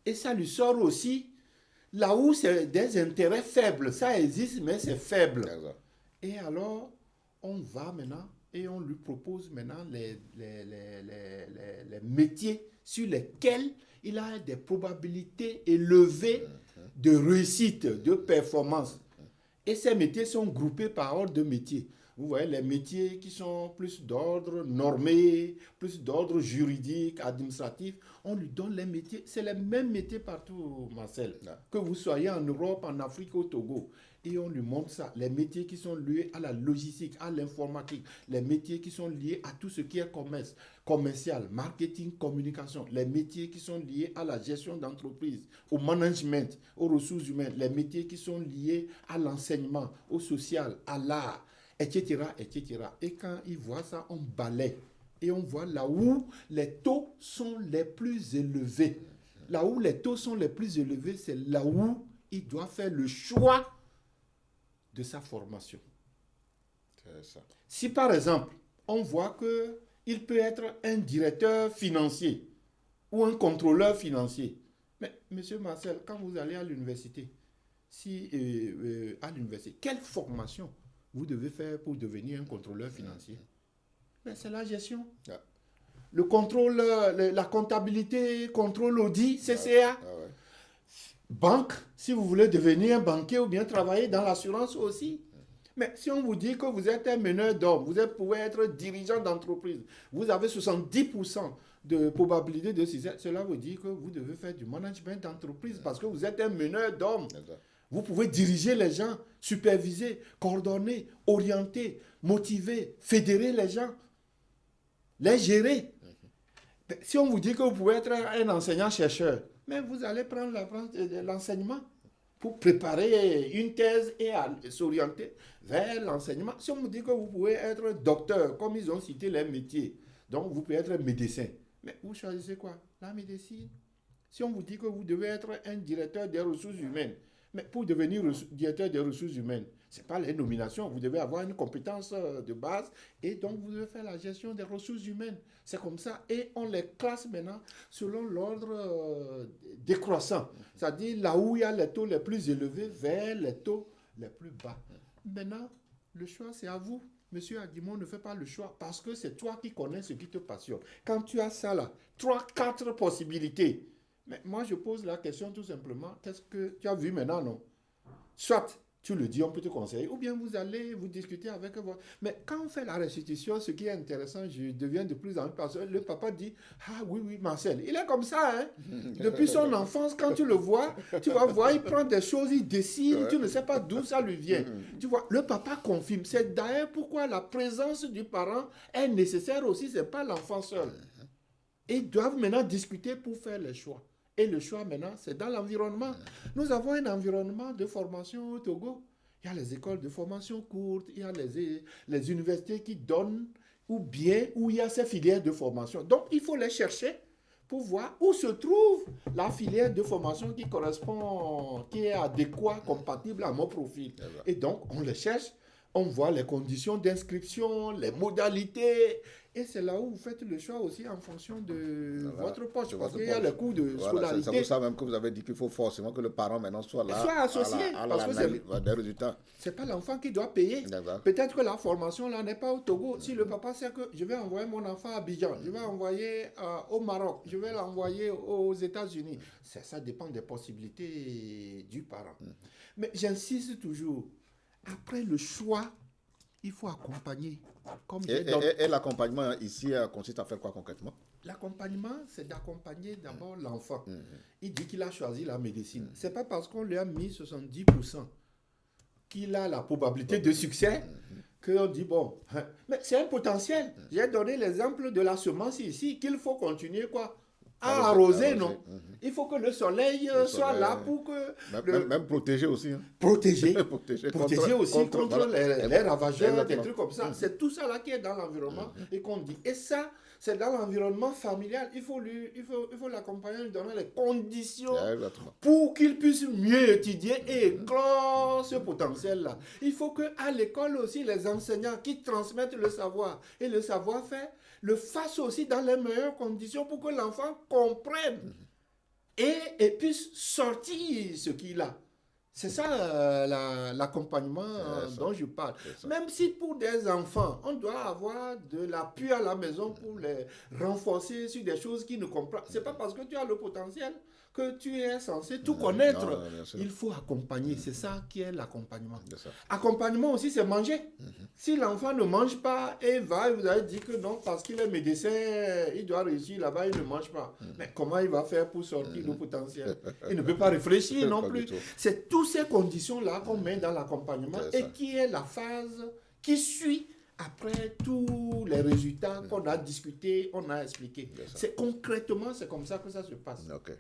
Et ça lui sort aussi là où c'est des intérêts faibles. Ça existe, mais c'est faible. Et alors, on va maintenant et on lui propose maintenant les métiers sur lesquels il a des probabilités élevées de réussite, de performance. Et ces métiers sont groupés par ordre de métier. Vous voyez, les métiers qui sont plus d'ordre normé, plus d'ordre juridique, administratif, on lui donne les métiers. C'est les mêmes métiers partout, Marcel. Que vous soyez en Europe, en Afrique, au Togo. Et on lui montre ça. Les métiers qui sont liés à la logistique, à l'informatique, les métiers qui sont liés à tout ce qui est commerce, commercial, marketing, communication, les métiers qui sont liés à la gestion d'entreprise, au management, aux ressources humaines, les métiers qui sont liés à l'enseignement, au social, à l'art, etc., etc. Et quand ils voient ça, on balaie. Et on voit là où les taux sont les plus élevés. Là où les taux sont les plus élevés, c'est là où il doit faire le choix de sa formation. C'est ça. Si par exemple, on voit qu'il peut être un directeur financier ou un contrôleur financier, mais monsieur Marcel, quand vous allez à l'université, quelle formation vous devez faire pour devenir un contrôleur financier? Mais c'est la gestion. Le contrôle, la comptabilité, contrôle audit, CCA. Banque, si vous voulez devenir banquier ou bien travailler dans l'assurance aussi. Mais si on vous dit que vous êtes un meneur d'hommes, vous pouvez être dirigeant d'entreprise, vous avez 70% de probabilité de succès, cela veut dire que vous devez faire du management d'entreprise parce que vous êtes un meneur d'hommes. Vous pouvez diriger les gens, superviser, coordonner, orienter, motiver, fédérer les gens, les gérer. Si on vous dit que vous pouvez être un enseignant-chercheur, mais vous allez prendre la branche de l'enseignement pour préparer une thèse et s'orienter vers l'enseignement. Si on vous dit que vous pouvez être docteur, comme ils ont cité les métiers, donc vous pouvez être médecin, mais vous choisissez quoi? La médecine. Si on vous dit que vous devez être un directeur des ressources humaines, mais pour devenir directeur des ressources humaines, ce n'est pas les nominations, vous devez avoir une compétence de base et donc vous devez faire la gestion des ressources humaines. C'est comme ça et on les classe maintenant selon l'ordre décroissant, c'est-à-dire là où il y a les taux les plus élevés vers les taux les plus bas. Maintenant, le choix c'est à vous. Monsieur Adimon ne fait pas le choix parce que c'est toi qui connais ce qui te passionne. Quand tu as ça là, 3-4 possibilités. Mais moi je pose la question tout simplement, qu'est-ce que tu as vu maintenant, non? Soit tu le dis, on peut te conseiller, ou bien vous allez vous discuter avec votre... Mais quand on fait la restitution, ce qui est intéressant, je deviens de plus en plus... Parce que le papa dit, ah oui, Marcel, il est comme ça, hein. Depuis son enfance, quand tu le vois, tu vas voir, il prend des choses, il dessine, tu ne sais pas d'où ça lui vient. Tu vois, le papa confirme. C'est d'ailleurs pourquoi la présence du parent est nécessaire aussi, ce n'est pas l'enfant seul. Ils doivent maintenant discuter pour faire les choix. Et le choix maintenant, c'est dans l'environnement. Nous avons un environnement de formation au Togo. Il y a les écoles de formation courte, il y a les universités qui donnent, ou bien où il y a ces filières de formation. Donc, il faut les chercher pour voir où se trouve la filière de formation qui correspond, qui est adéquat, compatible à mon profil. Et donc, on les cherche, on voit les conditions d'inscription, les modalités. Et c'est là où vous faites le choix aussi en fonction de votre poche. Parce qu'il y a les coûts de scolarité. C'est pour ça même que vous avez dit qu'il faut forcément que le parent maintenant soit là. Soit associé. Parce que des résultats. C'est pas l'enfant qui doit payer. Peut-être que la formation là n'est pas au Togo. Si le papa sait que je vais envoyer mon enfant à Abidjan, je vais envoyer au Maroc, je vais l'envoyer aux États-Unis. Ça dépend des possibilités du parent. Mais j'insiste toujours, après le choix, il faut accompagner. Et l'accompagnement ici consiste à faire quoi concrètement? L'accompagnement, c'est d'accompagner d'abord l'enfant. Il dit qu'il a choisi la médecine. Ce n'est pas parce qu'on lui a mis 70% qu'il a la probabilité de succès qu'on dit, bon, mais c'est un potentiel. J'ai donné l'exemple de la semence ici, qu'il faut continuer quoi? À arroser, non? Il faut que le soleil soit là pour que... Même protéger aussi. Hein. Protéger aussi contre les ravageurs, des trucs comme ça. C'est tout ça là qui est dans l'environnement et qu'on dit. Et ça, c'est dans l'environnement familial. Il faut l'accompagner, lui donner les conditions pour qu'il puisse mieux étudier et éclore ce potentiel-là. Il faut qu'à l'école aussi, les enseignants qui transmettent le savoir et le savoir-faire le fassent aussi dans les meilleures conditions pour que l'enfant comprenne et puisse sortir ce qu'il a. C'est ça l'accompagnement dont je parle. Même si pour des enfants, on doit avoir de l'appui à la maison pour les renforcer sur des choses qu'ils ne comprennent. Ce n'est pas parce que tu as le potentiel que tu es censé tout connaître. Non, bien sûr. Il faut accompagner, c'est ça qui est l'accompagnement. Accompagnement aussi, c'est manger. Si l'enfant ne mange pas et va, vous avez dit que non, parce qu'il est médecin, il doit réussir là-bas, il ne mange pas. Mais comment il va faire pour sortir le potentiel? Il ne peut pas réfléchir non plus. C'est toutes ces conditions-là qu'on met dans l'accompagnement et qui est la phase qui suit après tous les résultats qu'on a discutés, on a expliqués. C'est concrètement, c'est comme ça que ça se passe. Ok.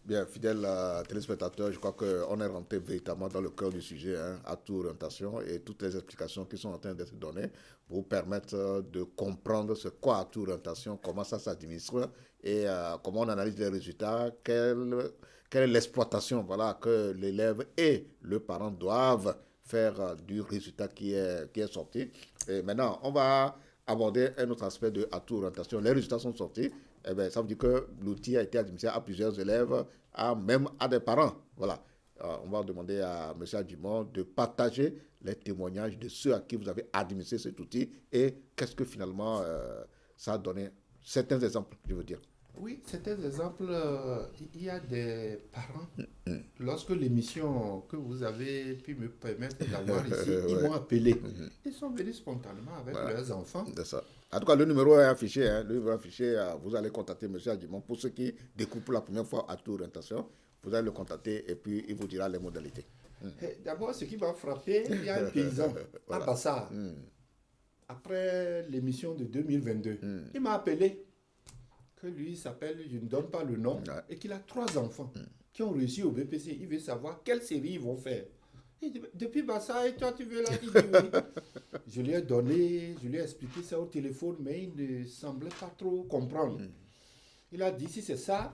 Bien, fidèles téléspectateurs, je crois qu'on est rentré véritablement dans le cœur du sujet, à toute orientation, et toutes les explications qui sont en train d'être données pour permettre de comprendre ce qu'est à toute orientation, comment ça s'administre et comment on analyse les résultats, quelle est l'exploitation que l'élève et le parent doivent faire du résultat qui est sorti. Et maintenant, on va aborder un autre aspect de toute orientation. Les résultats sont sortis. Eh bien, ça veut dire que l'outil a été administré à plusieurs élèves, même à des parents. Voilà. On va demander à M. Adjumon de partager les témoignages de ceux à qui vous avez administré cet outil et qu'est-ce que finalement ça a donné. Certains exemples, je veux dire. Oui, certains exemples, il y a des parents, lorsque l'émission que vous avez pu me permettre d'avoir ici, ils m'ont appelé. Ils sont venus spontanément avec leurs enfants. C'est ça. En tout cas, le numéro est affiché. Vous allez contacter M. Adjumon. Pour ceux qui découvrent pour la première fois à toute orientation, vous allez le contacter et puis il vous dira les modalités. D'abord, ce qui m'a frappé, il y a un paysan à Bassar. Après l'émission de 2022, il m'a appelé. Que lui s'appelle, je ne donne pas le nom, et qu'il a 3 enfants qui ont réussi au BPC. Il veut savoir quelle série ils vont faire. Et depuis Bassar, et toi tu veux là? Il dit oui. Je lui ai donné, je lui ai expliqué ça au téléphone, mais il ne semblait pas trop comprendre. Il a dit, si c'est ça,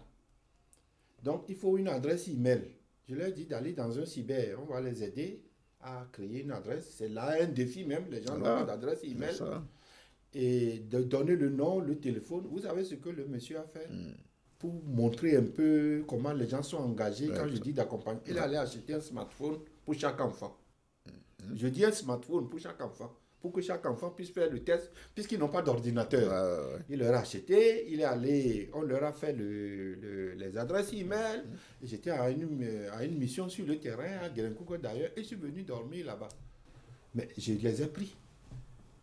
donc il faut une adresse email. Je lui ai dit d'aller dans un cyber, on va les aider à créer une adresse. C'est là un défi même, les gens n'ont pas d'adresse email. Et de donner le nom, le téléphone. Vous savez ce que le monsieur a fait pour montrer un peu comment les gens sont engagés quand je dis d'accompagner. Il allait acheter un smartphone pour chaque enfant. Je dis un smartphone pour chaque enfant, pour que chaque enfant puisse faire le test, puisqu'ils n'ont pas d'ordinateur. Il leur a acheté, il est allé, on leur a fait les adresses email. J'étais à une mission sur le terrain, à Guérenkouko d'ailleurs, et je suis venu dormir là-bas. Mais je les ai pris.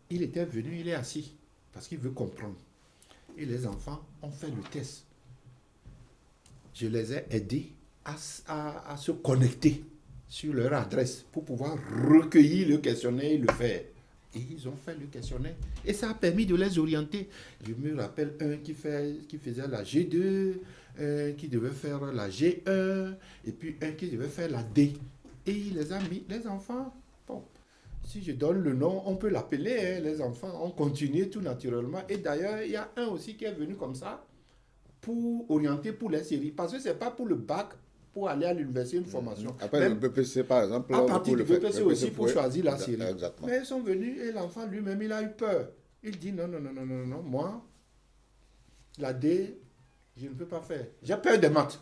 Il était venu, il est assis, parce qu'il veut comprendre. Et les enfants ont fait le test. Je les ai aidés à se connecter sur leur adresse pour pouvoir recueillir le questionnaire et le faire. Et ils ont fait le questionnaire. Et ça a permis de les orienter. Je me rappelle un qui faisait la G2, qui devait faire la G1, et puis un qui devait faire la D. Et il les a mis, les enfants, bon. Si je donne le nom, on peut l'appeler, les enfants ont continué tout naturellement. Et d'ailleurs, il y a un aussi qui est venu comme ça pour orienter pour les séries. Parce que ce n'est pas pour le bac, pour aller à l'université, une formation. Après même, le BPC, par exemple. À partir du BPC aussi pour choisir la série. Exactement. Mais ils sont venus et l'enfant lui-même, il a eu peur. Il dit non, moi, la D, je ne peux pas faire. J'ai peur des maths.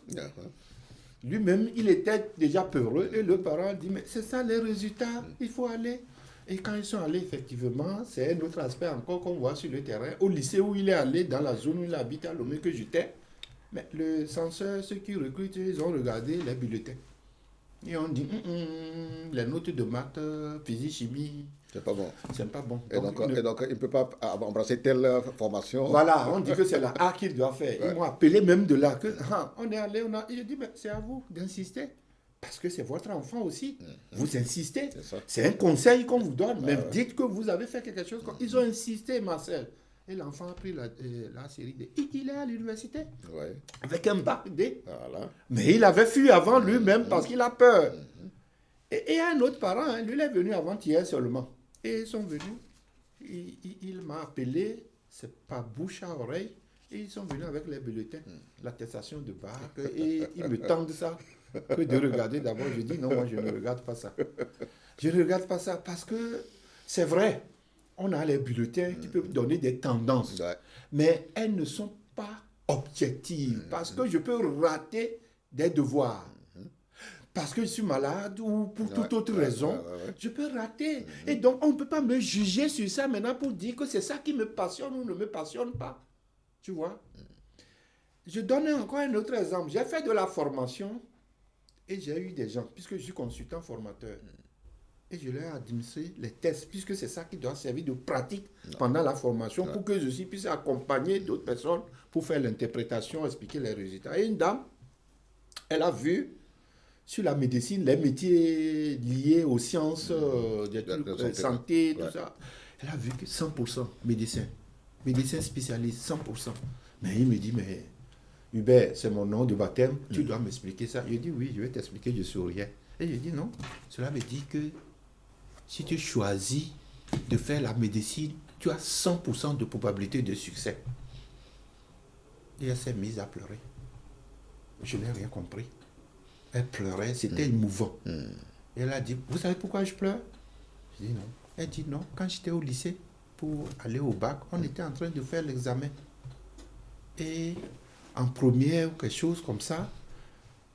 Lui-même, il était déjà peureux et le parent dit, mais c'est ça les résultats, il faut aller. Et quand ils sont allés, effectivement, c'est un autre aspect encore qu'on voit sur le terrain. Au lycée où il est allé, dans la zone où il habite, à Lomé que j'étais, mais le censeur, ceux qui recrutent, ils ont regardé les bulletins. Et on dit, les notes de maths, physique, chimie, c'est pas bon. C'est pas bon. Et donc, il ne peut pas embrasser telle formation. Voilà, on dit que c'est la A qu'il doit faire. Ils m'ont appelé même de là. Que, on est allé, je dis, mais c'est à vous d'insister. Parce que c'est votre enfant aussi. Vous insistez. C'est un conseil qu'on vous donne. Même dites que vous avez fait quelque chose. Ils ont insisté, Marcel. Et l'enfant a pris la série D. Il est à l'université. Avec un bac D. Voilà. Mais il avait fui avant lui-même parce qu'il a peur. Et un autre parent, lui, il est venu avant-hier seulement. Et ils sont venus. Il m'a appelé. C'est pas bouche à oreille. Et ils sont venus avec les bulletins. L'attestation de bac. Et ils me tendent ça. Que de regarder d'abord. Je dis non, moi je ne regarde pas ça. Je ne regarde pas ça parce que c'est vrai, on a les bulletins qui peuvent donner des tendances, mais elles ne sont pas objectives parce que je peux rater des devoirs. Parce que je suis malade ou pour toute autre raison, je peux rater. Et donc, on ne peut pas me juger sur ça maintenant pour dire que c'est ça qui me passionne ou ne me passionne pas. Tu vois? Je donne encore un autre exemple. J'ai fait de la formation et j'ai eu des gens, puisque je suis consultant formateur, et je leur ai administré les tests, puisque c'est ça qui doit servir de pratique pendant la formation pour que je puisse accompagner d'autres personnes pour faire l'interprétation, expliquer les résultats. Et une dame, elle a vu sur la médecine les métiers liés aux sciences, de santé, tout ça. Elle a vu que 100% médecin spécialiste, 100%. Mais il me dit, mais Hubert, c'est mon nom de baptême, tu dois m'expliquer ça. Je dis, oui, je vais t'expliquer, je souriais. Et je dis, non, cela veut dire que si tu choisis de faire la médecine, tu as 100% de probabilité de succès. Et elle s'est mise à pleurer. Je n'ai rien compris. Elle pleurait, c'était émouvant. Et elle a dit, vous savez pourquoi je pleure? Je dis non. Elle dit non, quand j'étais au lycée pour aller au bac, on était en train de faire l'examen. Et en première ou quelque chose comme ça,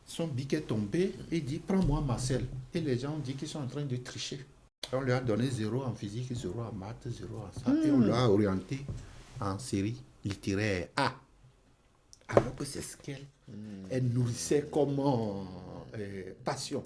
son bic est tombé et il dit, prends-moi Marcel. Et les gens ont dit qu'ils sont en train de tricher. On lui a donné 0 en physique, 0 en maths, 0 en ça. Et on l'a orienté en série littéraire A. Alors que c'est ce qu'elle nourrissait comme passion.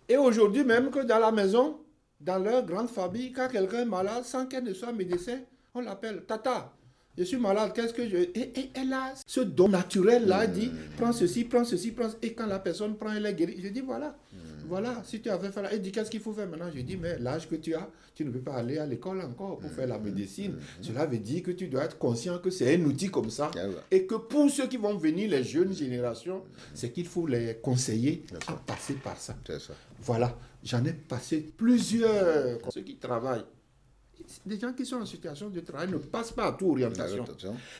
Et aujourd'hui même que dans la maison, dans leur grande famille, quand quelqu'un est malade, sans qu'elle ne soit médecin, on l'appelle Tata. Je suis malade, qu'est-ce que je... Et elle a ce don naturel-là, elle dit, prends ceci, prends ceci, prends... Et quand la personne prend, elle est guérie. Je dis, voilà, voilà, si tu avais fait là, elle dit, qu'est-ce qu'il faut faire maintenant? Je dis, mais l'âge que tu as, tu ne peux pas aller à l'école encore pour faire la médecine. Cela veut dire que tu dois être conscient que c'est un outil comme ça. Et que pour ceux qui vont venir, les jeunes générations, c'est qu'il faut les conseiller à passer par ça. Voilà, j'en ai passé plusieurs. Ceux qui travaillent, des gens qui sont en situation de travail ne passent pas à toute orientation.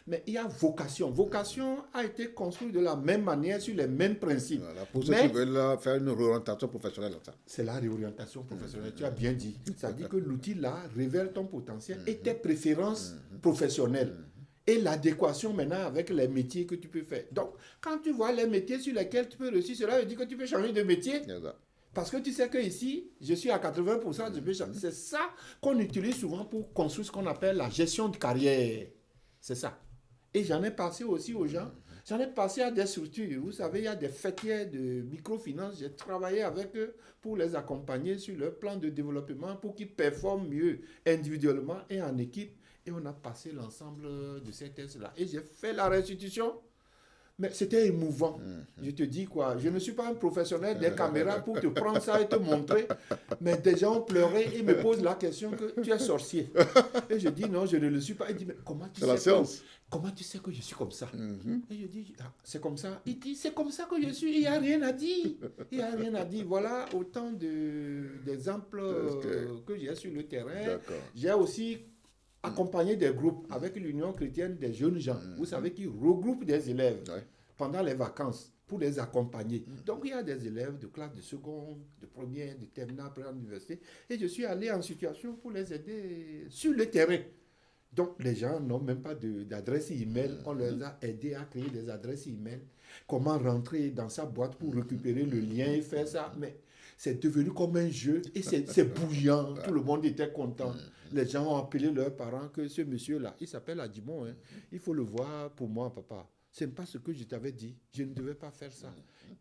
Mais il y a vocation. Vocation a été construite de la même manière, sur les mêmes principes. Voilà, pour ceux qui veulent faire une réorientation professionnelle. C'est la réorientation professionnelle, tu as bien dit. Ça dit que l'outil-là révèle ton potentiel et tes préférences professionnelles. Et l'adéquation maintenant avec les métiers que tu peux faire. Donc, quand tu vois les métiers sur lesquels tu peux réussir, cela veut dire que tu peux changer de métier. Parce que tu sais qu'ici, je suis à 80%, je peux changer. C'est ça qu'on utilise souvent pour construire ce qu'on appelle la gestion de carrière. C'est ça. Et j'en ai passé aussi aux gens. J'en ai passé à des structures. Vous savez, il y a des fêtières de microfinance. J'ai travaillé avec eux pour les accompagner sur leur plan de développement pour qu'ils performent mieux individuellement et en équipe. Et on a passé l'ensemble de ces tests-là. Et j'ai fait la restitution. Mais c'était émouvant. Je te dis quoi, je ne suis pas un professionnel des caméras pour te prendre ça et te montrer. Mais des gens ont pleuré et me posent la question que tu es sorcier. Et je dis non, je ne le suis pas. Il dit, mais comment tu sais que je suis comme ça? Et je dis, ah, c'est comme ça. Il dit, c'est comme ça que je suis, il n'y a rien à dire. Il n'y a rien à dire. Voilà autant d'exemples que j'ai sur le terrain. J'ai aussi accompagner des groupes avec l'Union chrétienne des jeunes gens, vous savez, qui regroupe des élèves pendant les vacances pour les accompagner. Donc, il y a des élèves de classe de seconde, de première, de terminale, après l'université, et je suis allé en situation pour les aider sur le terrain. Donc, les gens n'ont même pas d'adresse email. On leur a aidé à créer des adresses email. Comment rentrer dans sa boîte pour récupérer le lien et faire ça. Mais c'est devenu comme un jeu et c'est bouillant. Tout le monde était content. Les gens ont appelé leurs parents que ce monsieur-là, il s'appelle Adimon, hein, il faut le voir pour moi, papa. Ce n'est pas ce que je t'avais dit. Je ne devais pas faire ça.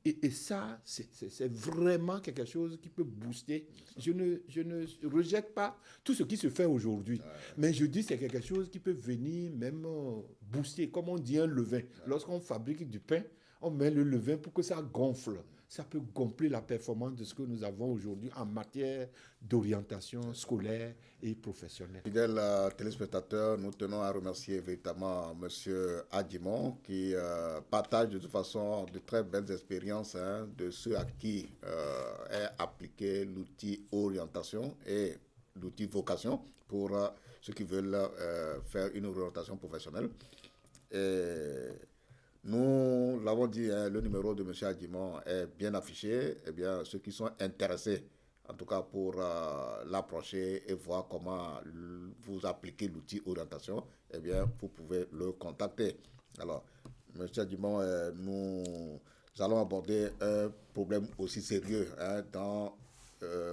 Et ça, c'est vraiment quelque chose qui peut booster. Je ne rejette pas tout ce qui se fait aujourd'hui. Mais je dis que c'est quelque chose qui peut venir même booster. Comme on dit un levain. Lorsqu'on fabrique du pain, on met le levain pour que ça gonfle. Ça peut gonfler la performance de ce que nous avons aujourd'hui en matière d'orientation scolaire et professionnelle. Fidèles téléspectateurs, nous tenons à remercier véritablement M. Adimon qui partage de toute façon de très belles expériences de ceux à qui est appliqué l'outil orientation et l'outil vocation pour ceux qui veulent faire une orientation professionnelle. Et nous l'avons dit, le numéro de M. Adimon est bien affiché. Eh bien, ceux qui sont intéressés, en tout cas pour l'approcher et voir comment vous appliquez l'outil orientation, eh bien, vous pouvez le contacter. Alors, M. Adimon, nous allons aborder un problème aussi sérieux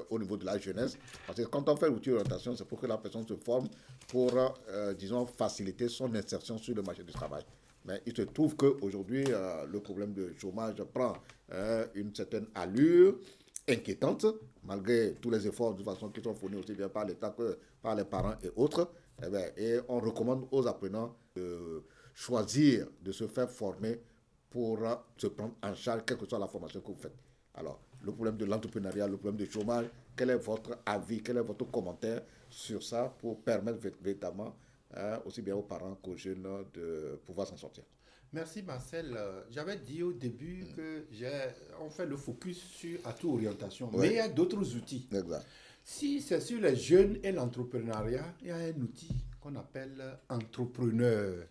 au niveau de la jeunesse. Parce que quand on fait l'outil orientation, c'est pour que la personne se forme pour, disons, faciliter son insertion sur le marché du travail. Mais il se trouve qu'aujourd'hui, le problème de chômage prend une certaine allure inquiétante, malgré tous les efforts de toute façon qui sont fournis aussi bien par l'État que par les parents et autres. Et on recommande aux apprenants de choisir de se faire former pour se prendre en charge, quelle que soit la formation que vous faites. Alors, le problème de l'entrepreneuriat, le problème du chômage, quel est votre avis, quel est votre commentaire sur ça pour permettre véritablement aussi bien aux parents qu'aux jeunes de pouvoir s'en sortir? Merci Marcel. J'avais dit au début que on fait le focus sur Atout Orientation, mais il y a d'autres outils. Exact. Si c'est sur les jeunes et l'entrepreneuriat, il y a un outil qu'on appelle Entrepreneur.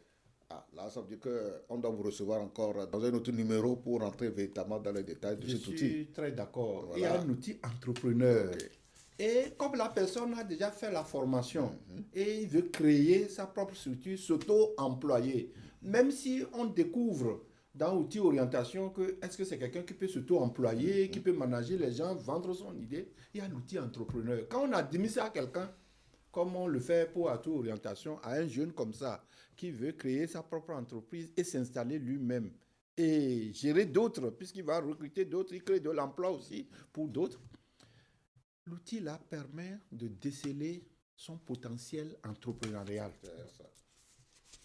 Là, ça veut dire qu'on doit vous recevoir encore dans un autre numéro pour rentrer véritablement dans les détails de cet outil. Je suis très d'accord. Voilà. Il y a un outil Entrepreneur. Okay. Et comme la personne a déjà fait la formation et il veut créer sa propre structure, s'auto-employer, même si on découvre dans l'outil orientation que est-ce que c'est quelqu'un qui peut s'auto-employer, qui peut manager les gens, vendre son idée, il y a l'outil Entrepreneur. Quand on a démis ça à quelqu'un, comme on le fait pour Atout Orientation, à un jeune comme ça, qui veut créer sa propre entreprise et s'installer lui-même et gérer d'autres, puisqu'il va recruter d'autres, il crée de l'emploi aussi pour d'autres. L'outil là permet de déceler son potentiel entrepreneurial.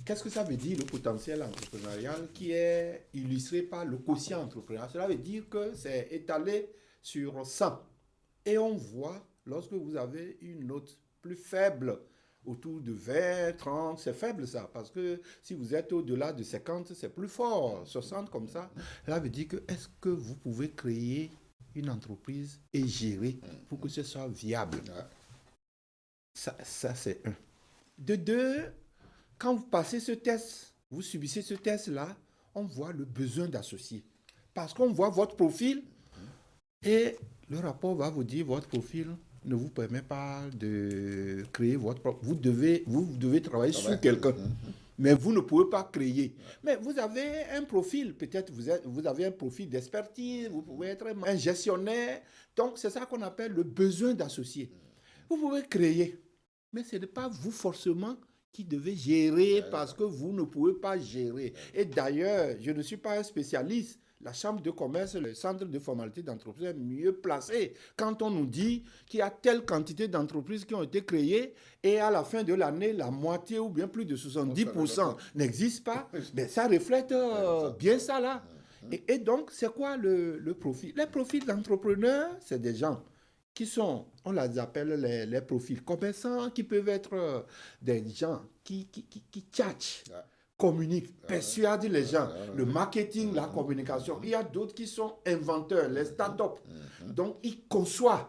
Qu'est-ce que ça veut dire le potentiel entrepreneurial qui est illustré par le quotient entrepreneurial? Cela veut dire que c'est étalé sur 100. Et on voit, lorsque vous avez une note plus faible, autour de 20, 30, c'est faible ça, parce que si vous êtes au-delà de 50, c'est plus fort, 60 comme ça. Cela veut dire que est-ce que vous pouvez créer une entreprise et gérer pour que ce soit viable? Ça c'est un. De deux, quand vous passez ce test, vous subissez ce test-là, on voit le besoin d'associer. Parce qu'on voit votre profil et le rapport va vous dire votre profil ne vous permet pas de créer votre propre. Vous devez travailler sur quelqu'un. Mais vous ne pouvez pas créer. Mais vous avez un profil, peut-être vous avez un profil d'expertise, vous pouvez être un gestionnaire. Donc, c'est ça qu'on appelle le besoin d'associer. Vous pouvez créer, mais ce n'est pas vous forcément qui devez gérer parce que vous ne pouvez pas gérer. Et d'ailleurs, je ne suis pas un spécialiste. La chambre de commerce, le centre de formalité d'entreprise est mieux placé quand on nous dit qu'il y a telle quantité d'entreprises qui ont été créées et à la fin de l'année, la moitié ou bien plus de 70% n'existe pas. Mais ça reflète bien ça là. Et donc, c'est quoi le profil? Les profils d'entrepreneurs, c'est des gens qui sont, on les appelle les profils commerçants, qui peuvent être des gens qui tchatchent. Communique, persuade les gens, le marketing, la communication. Il y a d'autres qui sont inventeurs, les startups. Donc, ils conçoivent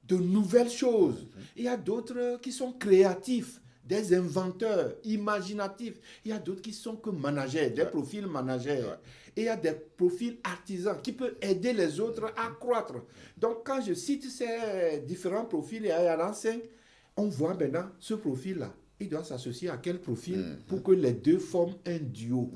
de nouvelles choses. Il y a d'autres qui sont créatifs, des inventeurs, imaginatifs. Il y a d'autres qui sont que managers, des profils managers. Et il y a des profils artisans qui peuvent aider les autres à croître. Donc, quand je cite ces différents profils, il y en a 5, on voit maintenant ce profil-là. Il doit s'associer à quel profil pour que les deux forment un duo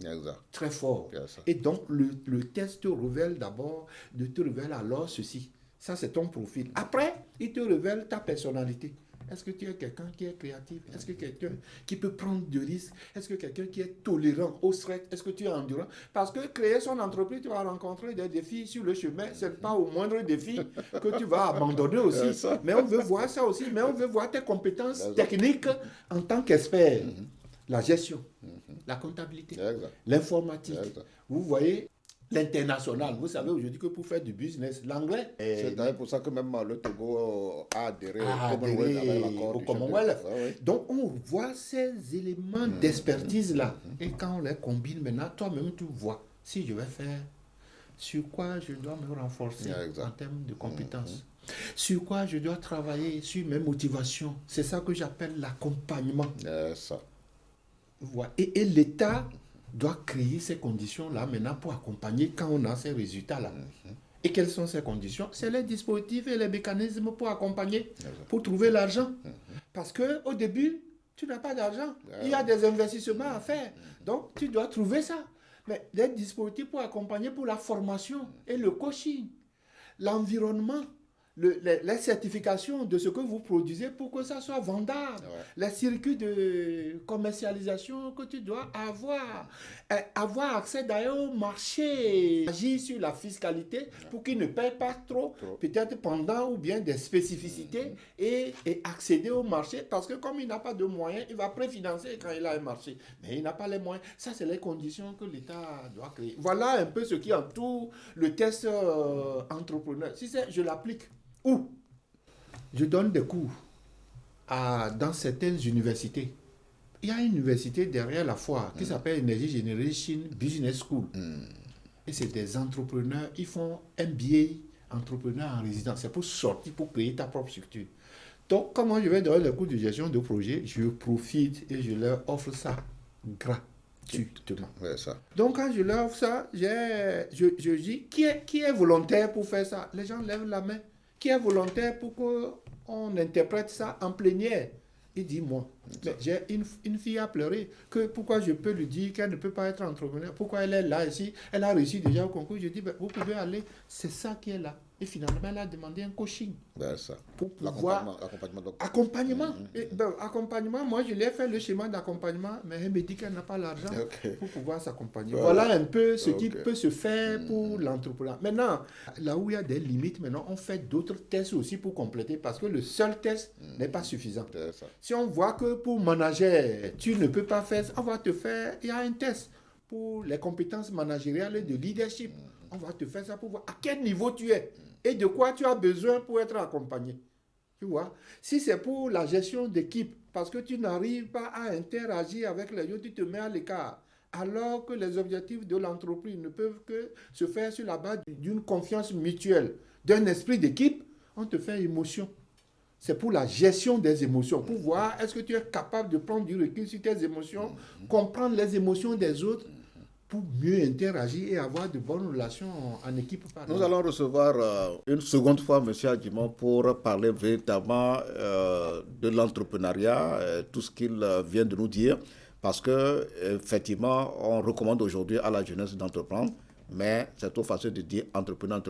très fort. Et donc, le test te révèle d'abord, te révèle alors ceci. Ça, c'est ton profil. Après, il te révèle ta personnalité. Est-ce que tu es quelqu'un qui est créatif? Est-ce que quelqu'un qui peut prendre des risques? Est-ce que quelqu'un qui est tolérant au stress? Est-ce que tu es endurant? Parce que créer son entreprise, tu vas rencontrer des défis sur le chemin. Ce n'est pas au moindre défi que tu vas abandonner aussi. Mais on veut voir ça aussi. Mais on veut voir tes compétences techniques en tant qu'expert. La gestion, la comptabilité, l'informatique. Vous voyez, l'international. Vous savez aujourd'hui que pour faire du business, l'anglais... C'est d'ailleurs pour ça que même le Togo a adhéré au Commonwealth. Donc on voit ces éléments d'expertise-là. Et quand on les combine maintenant, toi-même tu vois si je vais faire, sur quoi je dois me renforcer en termes de compétences. Sur quoi je dois travailler, sur mes motivations. C'est ça que j'appelle l'accompagnement. Voilà. Et l'État doit créer ces conditions-là maintenant pour accompagner quand on a ces résultats-là. Et quelles sont ces conditions? C'est les dispositifs et les mécanismes pour accompagner, pour trouver l'argent. Parce qu'au début, tu n'as pas d'argent. Il y a des investissements à faire. Donc, tu dois trouver ça. Mais les dispositifs pour accompagner pour la formation et le coaching, l'environnement, les certifications de ce que vous produisez pour que ça soit vendable. Les circuits de commercialisation que tu dois avoir. Avoir accès d'ailleurs au marché. Agir sur la fiscalité pour qu'il ne paye pas trop, peut-être pendant ou bien des spécificités et accéder au marché parce que comme il n'a pas de moyens, il va préfinancer quand il a un marché. Mais il n'a pas les moyens. Ça, c'est les conditions que l'État doit créer. Voilà un peu ce qui entoure le test entrepreneur. Si c'est, je l'applique. Où? Je donne des cours dans certaines universités. Il y a une université derrière la foire qui s'appelle Energy Generation Business School. Et c'est des entrepreneurs, ils font MBA entrepreneur en résidence. C'est pour sortir, pour créer ta propre structure. Donc, quand moi je vais donner les cours de gestion de projet, je profite et je leur offre ça gratuitement. Ouais, ça. Donc, quand je leur offre ça, je dis qui est volontaire pour faire ça? Les gens lèvent la main. Qui est volontaire pour qu'on interprète ça en plénière? Il dit moi. Mais j'ai une fille à pleurer. Pourquoi je peux lui dire qu'elle ne peut pas être entrepreneur? Pourquoi elle est là ici? Elle a réussi déjà au concours. Je dis, vous pouvez aller. C'est ça qui est là. Et finalement, elle a demandé un coaching. Ben ça. Pour pouvoir... Accompagnement. Accompagnement, moi, je lui ai fait le schéma d'accompagnement, mais elle me dit qu'elle n'a pas l'argent pour pouvoir s'accompagner. Voilà un peu ce qui peut se faire pour l'entrepreneur. Maintenant, là où il y a des limites, maintenant, on fait d'autres tests aussi pour compléter, parce que le seul test n'est pas suffisant. Si on voit que pour manager, tu ne peux pas faire ça, on va te faire, il y a un test pour les compétences managériales et de leadership. On va te faire ça pour voir à quel niveau tu es et de quoi tu as besoin pour être accompagné. Tu vois? Si c'est pour la gestion d'équipe, parce que tu n'arrives pas à interagir avec les autres, tu te mets à l'écart. Alors que les objectifs de l'entreprise ne peuvent que se faire sur la base d'une confiance mutuelle, d'un esprit d'équipe, on te fait émotion. C'est pour la gestion des émotions, pour voir est-ce que tu es capable de prendre du recul sur tes émotions, comprendre les émotions des autres, pour mieux interagir et avoir de bonnes relations en équipe. Nous allons recevoir une seconde fois M. Adjimon pour parler véritablement de l'entrepreneuriat, tout ce qu'il vient de nous dire, parce que effectivement, on recommande aujourd'hui à la jeunesse d'entreprendre, mais c'est trop facile de dire entrepreneur.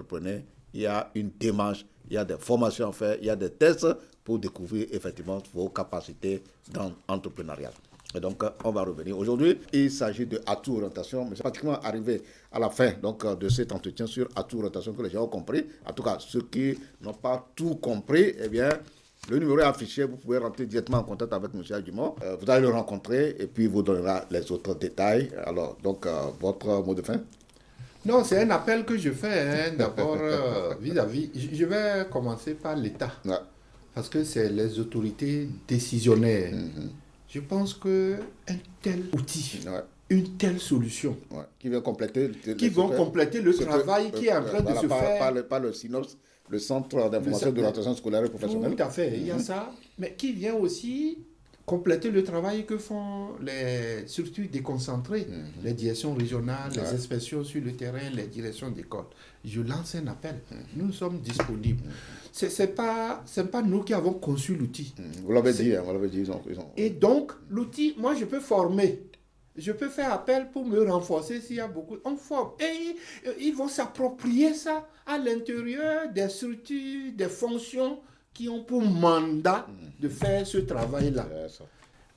Il y a une démarche, il y a des formations à faire, il y a des tests pour découvrir effectivement vos capacités dans l'entrepreneuriat. Et donc, on va revenir. Aujourd'hui, il s'agit de Atout Orientation, mais c'est pratiquement arrivé à la fin donc, de cet entretien sur Atout Orientation que les gens ont compris. En tout cas, ceux qui n'ont pas tout compris, eh bien, le numéro est affiché. Vous pouvez rentrer directement en contact avec M. Adjimon. Vous allez le rencontrer et puis il vous donnera les autres détails. Alors, donc, votre mot de fin? Non, c'est un appel que je fais d'abord vis-à-vis. Je vais commencer par l'État. Ouais. Parce que c'est les autorités décisionnaires. Je pense qu'un tel outil, une telle solution, qui vont compléter le travail qui est en train de se faire par le SINOPS, le Centre d'information de l'orientation scolaire et professionnelle. Tout à fait, il y a ça, mais qui vient aussi compléter le travail que font les structures déconcentrées, les directions régionales, les inspections sur le terrain, les directions d'école. Je lance un appel. Nous sommes disponibles. C'est pas nous qui avons conçu l'outil. Vous l'avez dit, ils ont... Et donc, l'outil, moi, je peux former. Je peux faire appel pour me renforcer s'il y a beaucoup. On forme. Et ils vont s'approprier ça à l'intérieur des structures, des fonctions qui ont pour mandat de faire ce travail-là.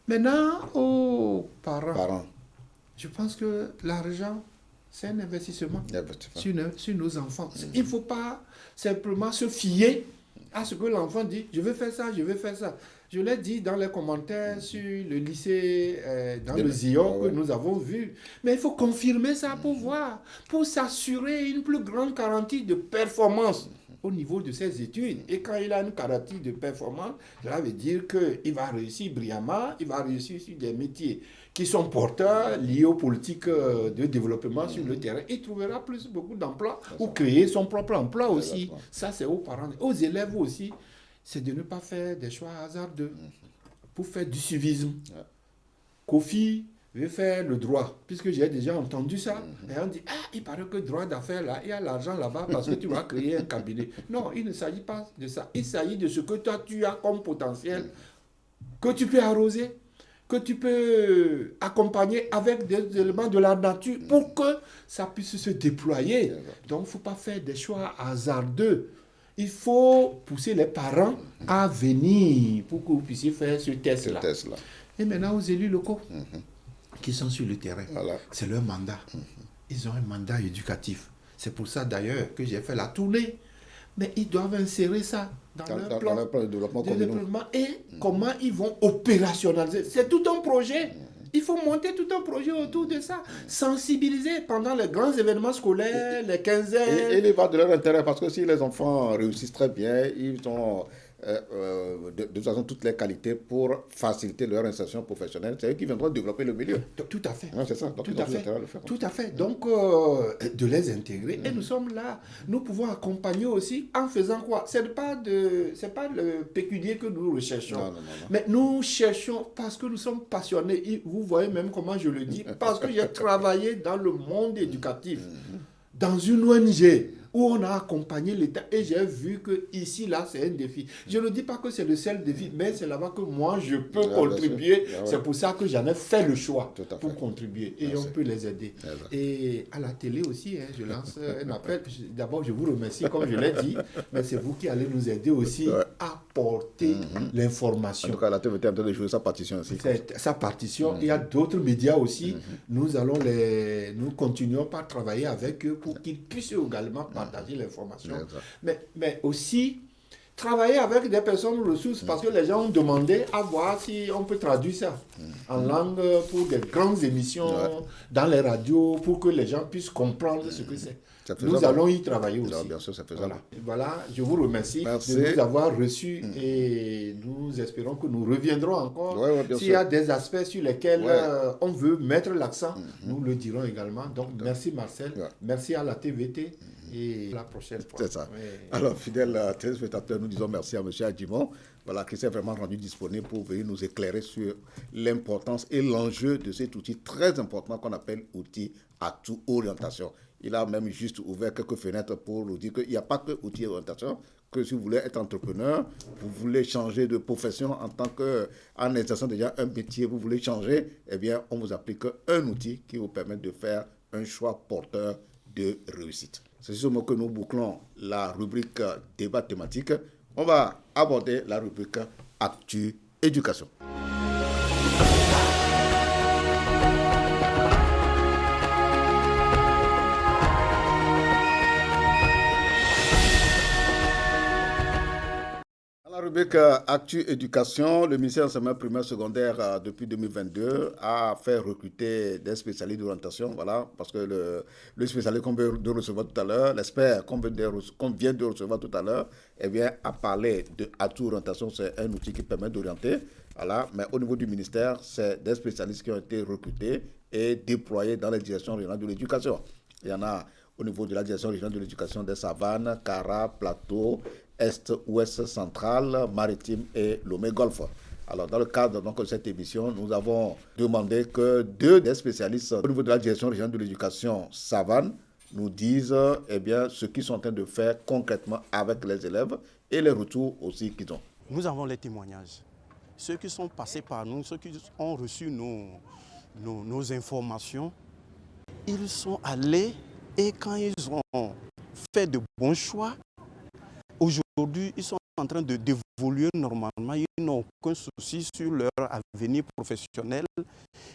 Maintenant, aux parents, je pense que l'argent, c'est un investissement sur nos enfants. Il ne faut pas simplement se fier à ce que l'enfant dit, je vais faire ça, je vais faire ça. Je l'ai dit dans les commentaires sur le lycée, dans le Zion que nous avons vu. Mais il faut confirmer ça pour voir, pour s'assurer une plus grande garantie de performance au niveau de ses études. Et quand il a une garantie de performance, cela veut dire qu'il va réussir brillamment, il va réussir sur des métiers qui sont porteurs liés aux politiques de développement sur le terrain. Il trouvera beaucoup d'emplois ou créer son propre emploi aussi. Ça, c'est aux parents. Aux élèves aussi, c'est de ne pas faire des choix hasardeux pour faire du civisme. Kofi veut faire le droit, puisque j'ai déjà entendu ça. Et on dit, il paraît que droit d'affaires, là, il y a l'argent là-bas parce que tu vas créer un cabinet. Non, il ne s'agit pas de ça. Il s'agit de ce que toi, tu as comme potentiel, que tu peux arroser, que tu peux accompagner avec des éléments de la nature pour que ça puisse se déployer. Donc, il ne faut pas faire des choix hasardeux. il faut pousser les parents à venir pour que vous puissiez faire ce test-là. Et maintenant, aux élus locaux qui sont sur le terrain, c'est leur mandat. Ils ont un mandat éducatif. C'est pour ça d'ailleurs que j'ai fait la tournée. Mais ils doivent insérer ça dans leur plan de développement. Et comment ils vont opérationnaliser. C'est tout un projet. Il faut monter tout un projet autour de ça. Sensibiliser pendant les grands événements scolaires, les quinzaines. Et il va de leur intérêt, parce que si les enfants réussissent très bien, ils ont de toute façon toutes les qualités pour faciliter leur insertion professionnelle. C'est eux qui viendront développer le milieu. Tout à fait. Ouais, c'est ça. Donc, tout à fait. Tout à fait. Donc, de les intégrer. Et nous sommes là. Nous pouvons accompagner aussi en faisant quoi? C'est pas le pécunier que nous recherchons. Non. Mais nous cherchons parce que nous sommes passionnés. Et vous voyez même comment je le dis. Parce que j'ai travaillé dans le monde éducatif. Dans une ONG où on a accompagné l'État et j'ai vu que ici, là, c'est un défi. Je ne dis pas que c'est le seul défi, mais c'est là-bas que moi, je peux contribuer. C'est pour ça que j'en ai fait le choix pour contribuer et on peut les aider. Et à la télé aussi, je lance un appel. D'abord, je vous remercie, comme je l'ai dit, mais c'est vous qui allez nous aider aussi à porter l'information. En tout cas, la TVT est en train de jouer sa partition aussi. Sa partition. Il y a d'autres médias aussi. Nous continuons par travailler avec eux pour qu'ils puissent également partager l'information. Mais aussi travailler avec des personnes ressources parce que les gens ont demandé à voir si on peut traduire ça en langue pour des grandes émissions dans les radios pour que les gens puissent comprendre ce que c'est. Nous allons y travailler aussi. Non, bien sûr, c'est faisable. Voilà, je vous remercie de nous avoir reçus et nous espérons que nous reviendrons encore. S'il y a des aspects sur lesquels on veut mettre l'accent, nous le dirons également. Donc, merci Marcel, merci à la TVT et à la prochaine fois. C'est ça. Alors, fidèles téléspectateurs, nous disons merci à M. Adjimon, qui s'est vraiment rendu disponible pour venir nous éclairer sur l'importance et l'enjeu de cet outil très important qu'on appelle outil Atout Orientation. Il a même juste ouvert quelques fenêtres pour nous dire qu'il n'y a pas que outil orientation, que si vous voulez être entrepreneur, vous voulez changer de profession en exerçant déjà un métier, vous voulez changer, eh bien, on vous applique un outil qui vous permet de faire un choix porteur de réussite. C'est sur ce mot que nous bouclons la rubrique débat thématique. On va aborder la rubrique Actu Éducation. Dans la rubrique Actu Éducation, le ministère de l'enseignement primaire secondaire depuis 2022 a fait recruter des spécialistes d'orientation, parce que le spécialiste qu'on vient de recevoir tout à l'heure, l'expert qu'on vient de recevoir tout à l'heure, a parlé de Atout Orientation, c'est un outil qui permet d'orienter, mais au niveau du ministère, c'est des spécialistes qui ont été recrutés et déployés dans les directions régionales de l'éducation. Il y en a au niveau de la direction régionale de l'éducation des Savanes, Cara, Plateau, Est, Ouest, Central, Maritime et Lomé-Golfe. Alors, dans le cadre de cette émission, nous avons demandé que 2 des spécialistes au niveau de la direction régionale de l'éducation Savane nous disent ce qu'ils sont en train de faire concrètement avec les élèves et les retours aussi qu'ils ont. Nous avons les témoignages. Ceux qui sont passés par nous, ceux qui ont reçu nos informations, ils sont allés et quand ils ont fait de bons choix, aujourd'hui, ils sont en train d'évoluer normalement. Ils n'ont aucun souci sur leur avenir professionnel.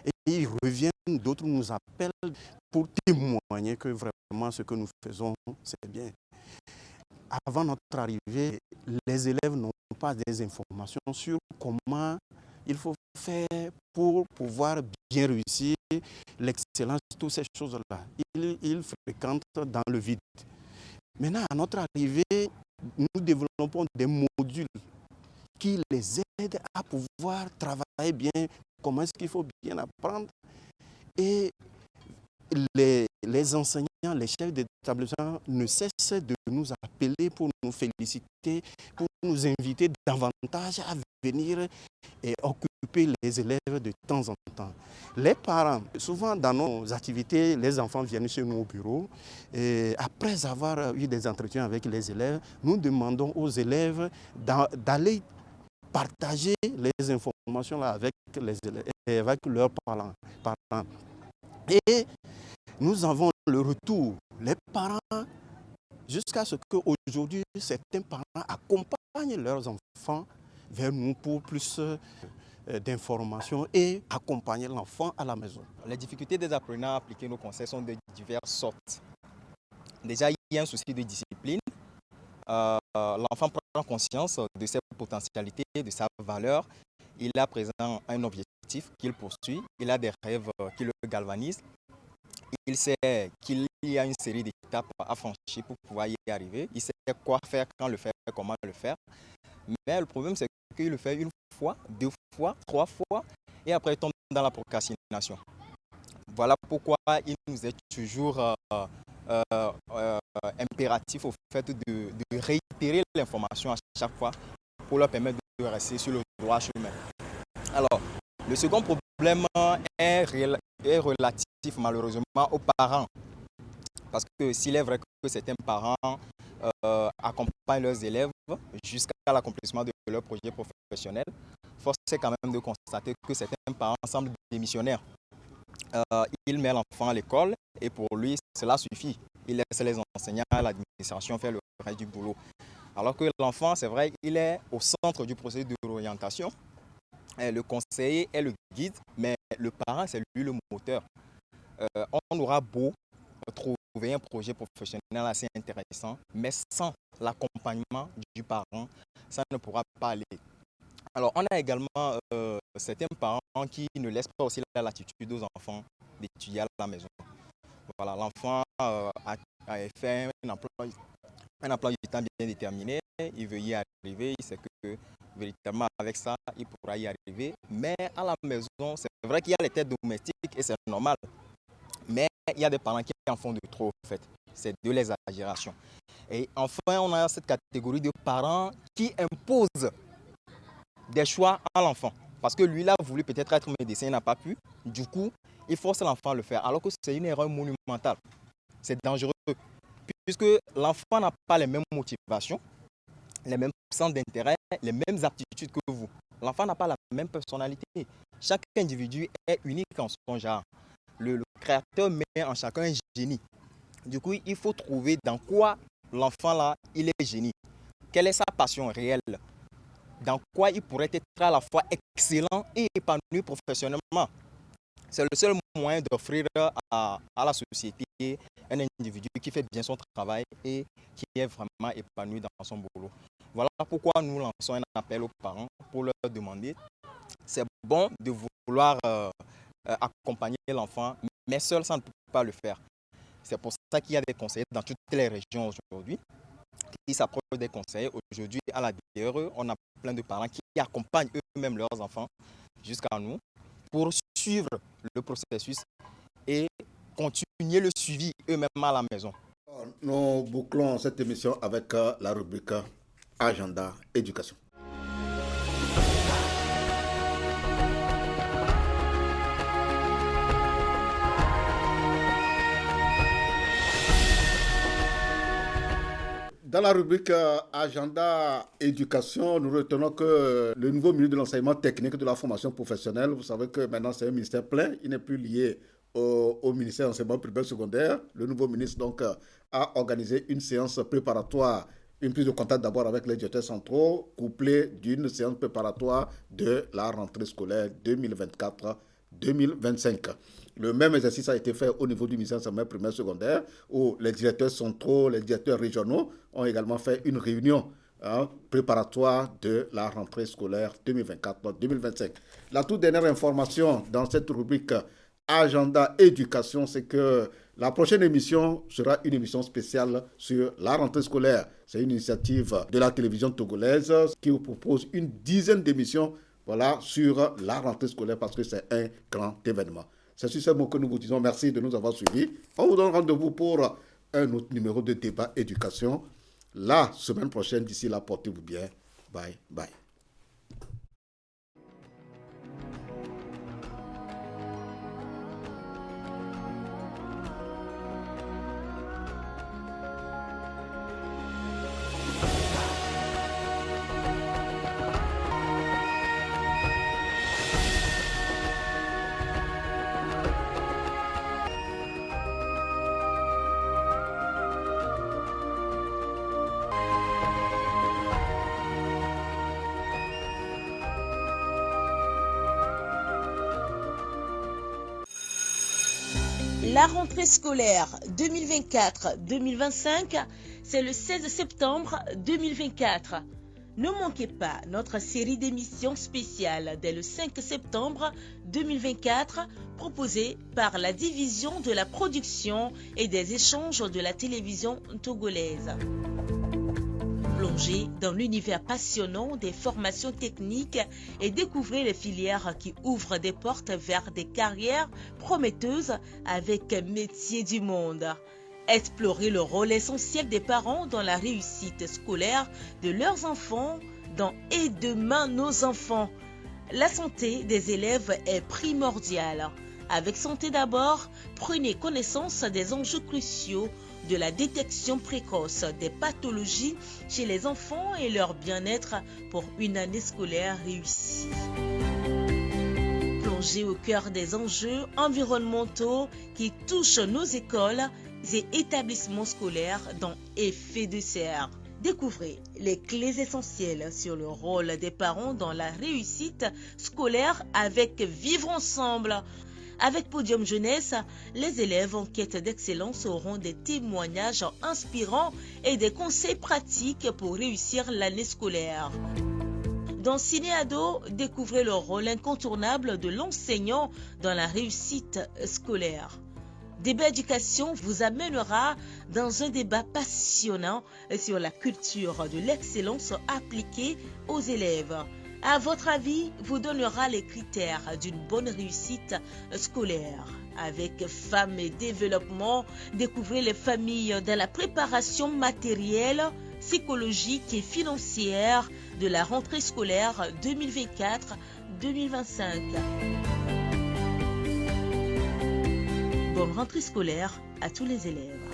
Et ils reviennent, d'autres nous appellent pour témoigner que vraiment ce que nous faisons, c'est bien. Avant notre arrivée, les élèves n'ont pas des informations sur comment il faut faire pour pouvoir bien réussir l'excellence, toutes ces choses-là. Ils fréquentent dans le vide. Maintenant, à notre arrivée, nous développons des modules qui les aident à pouvoir travailler bien, comment est-ce qu'il faut bien apprendre. Et les enseignants, les chefs d'établissement ne cessent de nous appeler pour nous féliciter, pour nous inviter davantage à venir et occuper les élèves de temps en temps. Les parents, souvent dans nos activités, les enfants viennent chez nous au bureau. Et après avoir eu des entretiens avec les élèves, nous demandons aux élèves d'aller partager les informations là avec les élèves et avec leurs parents. Et nous avons le retour. Les parents jusqu'à ce qu'aujourd'hui, certains parents accompagnent leurs enfants vers nous pour plus d'informations et accompagner l'enfant à la maison. Les difficultés des apprenants à appliquer nos conseils sont de diverses sortes. Déjà, il y a un souci de discipline. L'enfant prend conscience de ses potentialités, de sa valeur. Il a à présent un objectif qu'il poursuit. Il a des rêves qui le galvanisent. Il sait qu'il y a une série d'étapes à franchir pour pouvoir y arriver. Il sait quoi faire, quand le faire, comment le faire. Mais le problème, c'est qu'il le fait une fois, deux fois, trois fois, et après il tombe dans la procrastination. Voilà pourquoi il nous est toujours impératif au fait de réitérer l'information à chaque fois pour leur permettre de rester sur le droit chemin. Alors, le second problème est relatif malheureusement aux parents. Parce que s'il est vrai que certains parents accompagnent leurs élèves jusqu'à l'accomplissement de leur projet professionnel, force est quand même de constater que certains parents semblent démissionnaires. Il met l'enfant à l'école et pour lui, cela suffit. Il laisse les enseignants à l'administration faire le reste du boulot. Alors que l'enfant, c'est vrai, il est au centre du processus de réorientation. Le conseiller est le guide, mais le parent, c'est lui le moteur. On aura beau trouver un projet professionnel assez intéressant, mais sans l'accompagnement du parent, ça ne pourra pas aller. Alors, on a également certains parents qui ne laissent pas aussi la latitude aux enfants d'étudier à la maison. Voilà, l'enfant a fait un emploi du temps bien déterminé, il veut y arriver, il sait que véritablement avec ça, il pourra y arriver. Mais à la maison, c'est vrai qu'il y a les têtes domestiques et c'est normal. Mais il y a des parents qui en font de trop, en fait. C'est de l'exagération. Et enfin, on a cette catégorie de parents qui imposent des choix à l'enfant. Parce que lui, il a voulu peut-être être médecin, il n'a pas pu. Du coup, il force l'enfant à le faire. Alors que c'est une erreur monumentale. C'est dangereux. Puisque l'enfant n'a pas les mêmes motivations, les mêmes centres d'intérêt, les mêmes aptitudes que vous. L'enfant n'a pas la même personnalité. Chaque individu est unique en son genre. Le créateur met en chacun un génie. Du coup, il faut trouver dans quoi l'enfant là, il est génie. Quelle est sa passion réelle? Dans quoi il pourrait être à la fois excellent et épanoui professionnellement. C'est le seul moyen d'offrir à la société un individu qui fait bien son travail et qui est vraiment épanoui dans son boulot. Voilà pourquoi nous lançons un appel aux parents pour leur demander, c'est bon de vouloir accompagner l'enfant, mais seul ça ne peut pas le faire. C'est pour ça qu'il y a des conseillers dans toutes les régions aujourd'hui qui s'approchent des conseillers. Aujourd'hui, à la DRE, on a plein de parents qui accompagnent eux-mêmes leurs enfants jusqu'à nous pour suivre le processus et continuer le suivi eux-mêmes à la maison. Nous bouclons cette émission avec la rubrique Agenda Éducation. Dans la rubrique Agenda Éducation, nous retenons que le nouveau ministre de l'enseignement technique de la formation professionnelle, vous savez que maintenant c'est un ministère plein, il n'est plus lié au ministère de l'enseignement primaire secondaire. Le nouveau ministre donc a organisé une séance préparatoire, une prise de contact d'abord avec les directeurs centraux, couplée d'une séance préparatoire de la rentrée scolaire 2024-2025. Le même exercice a été fait au niveau du ministère de l'enseignement primaire secondaire, où les directeurs centraux, les directeurs régionaux ont également fait une réunion préparatoire de la rentrée scolaire 2024-2025. La toute dernière information dans cette rubrique Agenda Éducation, c'est que la prochaine émission sera une émission spéciale sur la rentrée scolaire. C'est une initiative de la télévision togolaise qui vous propose une dizaine d'émissions sur la rentrée scolaire parce que c'est un grand événement. C'est sur ce mot que nous vous disons merci de nous avoir suivis. On vous donne rendez-vous pour un autre numéro de débat éducation la semaine prochaine. D'ici là, portez-vous bien. Bye bye. La rentrée scolaire 2024-2025, c'est le 16 septembre 2024. Ne manquez pas notre série d'émissions spéciales dès le 5 septembre 2024 proposée par la division de la production et des échanges de la télévision togolaise. Plongez dans l'univers passionnant des formations techniques et découvrez les filières qui ouvrent des portes vers des carrières prometteuses avec métiers du monde. Explorez le rôle essentiel des parents dans la réussite scolaire de leurs enfants dans « Et demain nos enfants ». La santé des élèves est primordiale. Avec Santé d'abord, prenez connaissance des enjeux cruciaux de la détection précoce des pathologies chez les enfants et leur bien-être pour une année scolaire réussie. Plongez au cœur des enjeux environnementaux qui touchent nos écoles et établissements scolaires dans Effet de serre. Découvrez les clés essentielles sur le rôle des parents dans la réussite scolaire avec Vivre ensemble. Avec Podium Jeunesse, les élèves en quête d'excellence auront des témoignages inspirants et des conseils pratiques pour réussir l'année scolaire. Dans Ciné-Ado, découvrez le rôle incontournable de l'enseignant dans la réussite scolaire. Débat Éducation vous amènera dans un débat passionnant sur la culture de l'excellence appliquée aux élèves. À votre avis, vous donnera les critères d'une bonne réussite scolaire. Avec Femmes et Développement, découvrez les familles dans la préparation matérielle, psychologique et financière de la rentrée scolaire 2024-2025. Bonne rentrée scolaire à tous les élèves.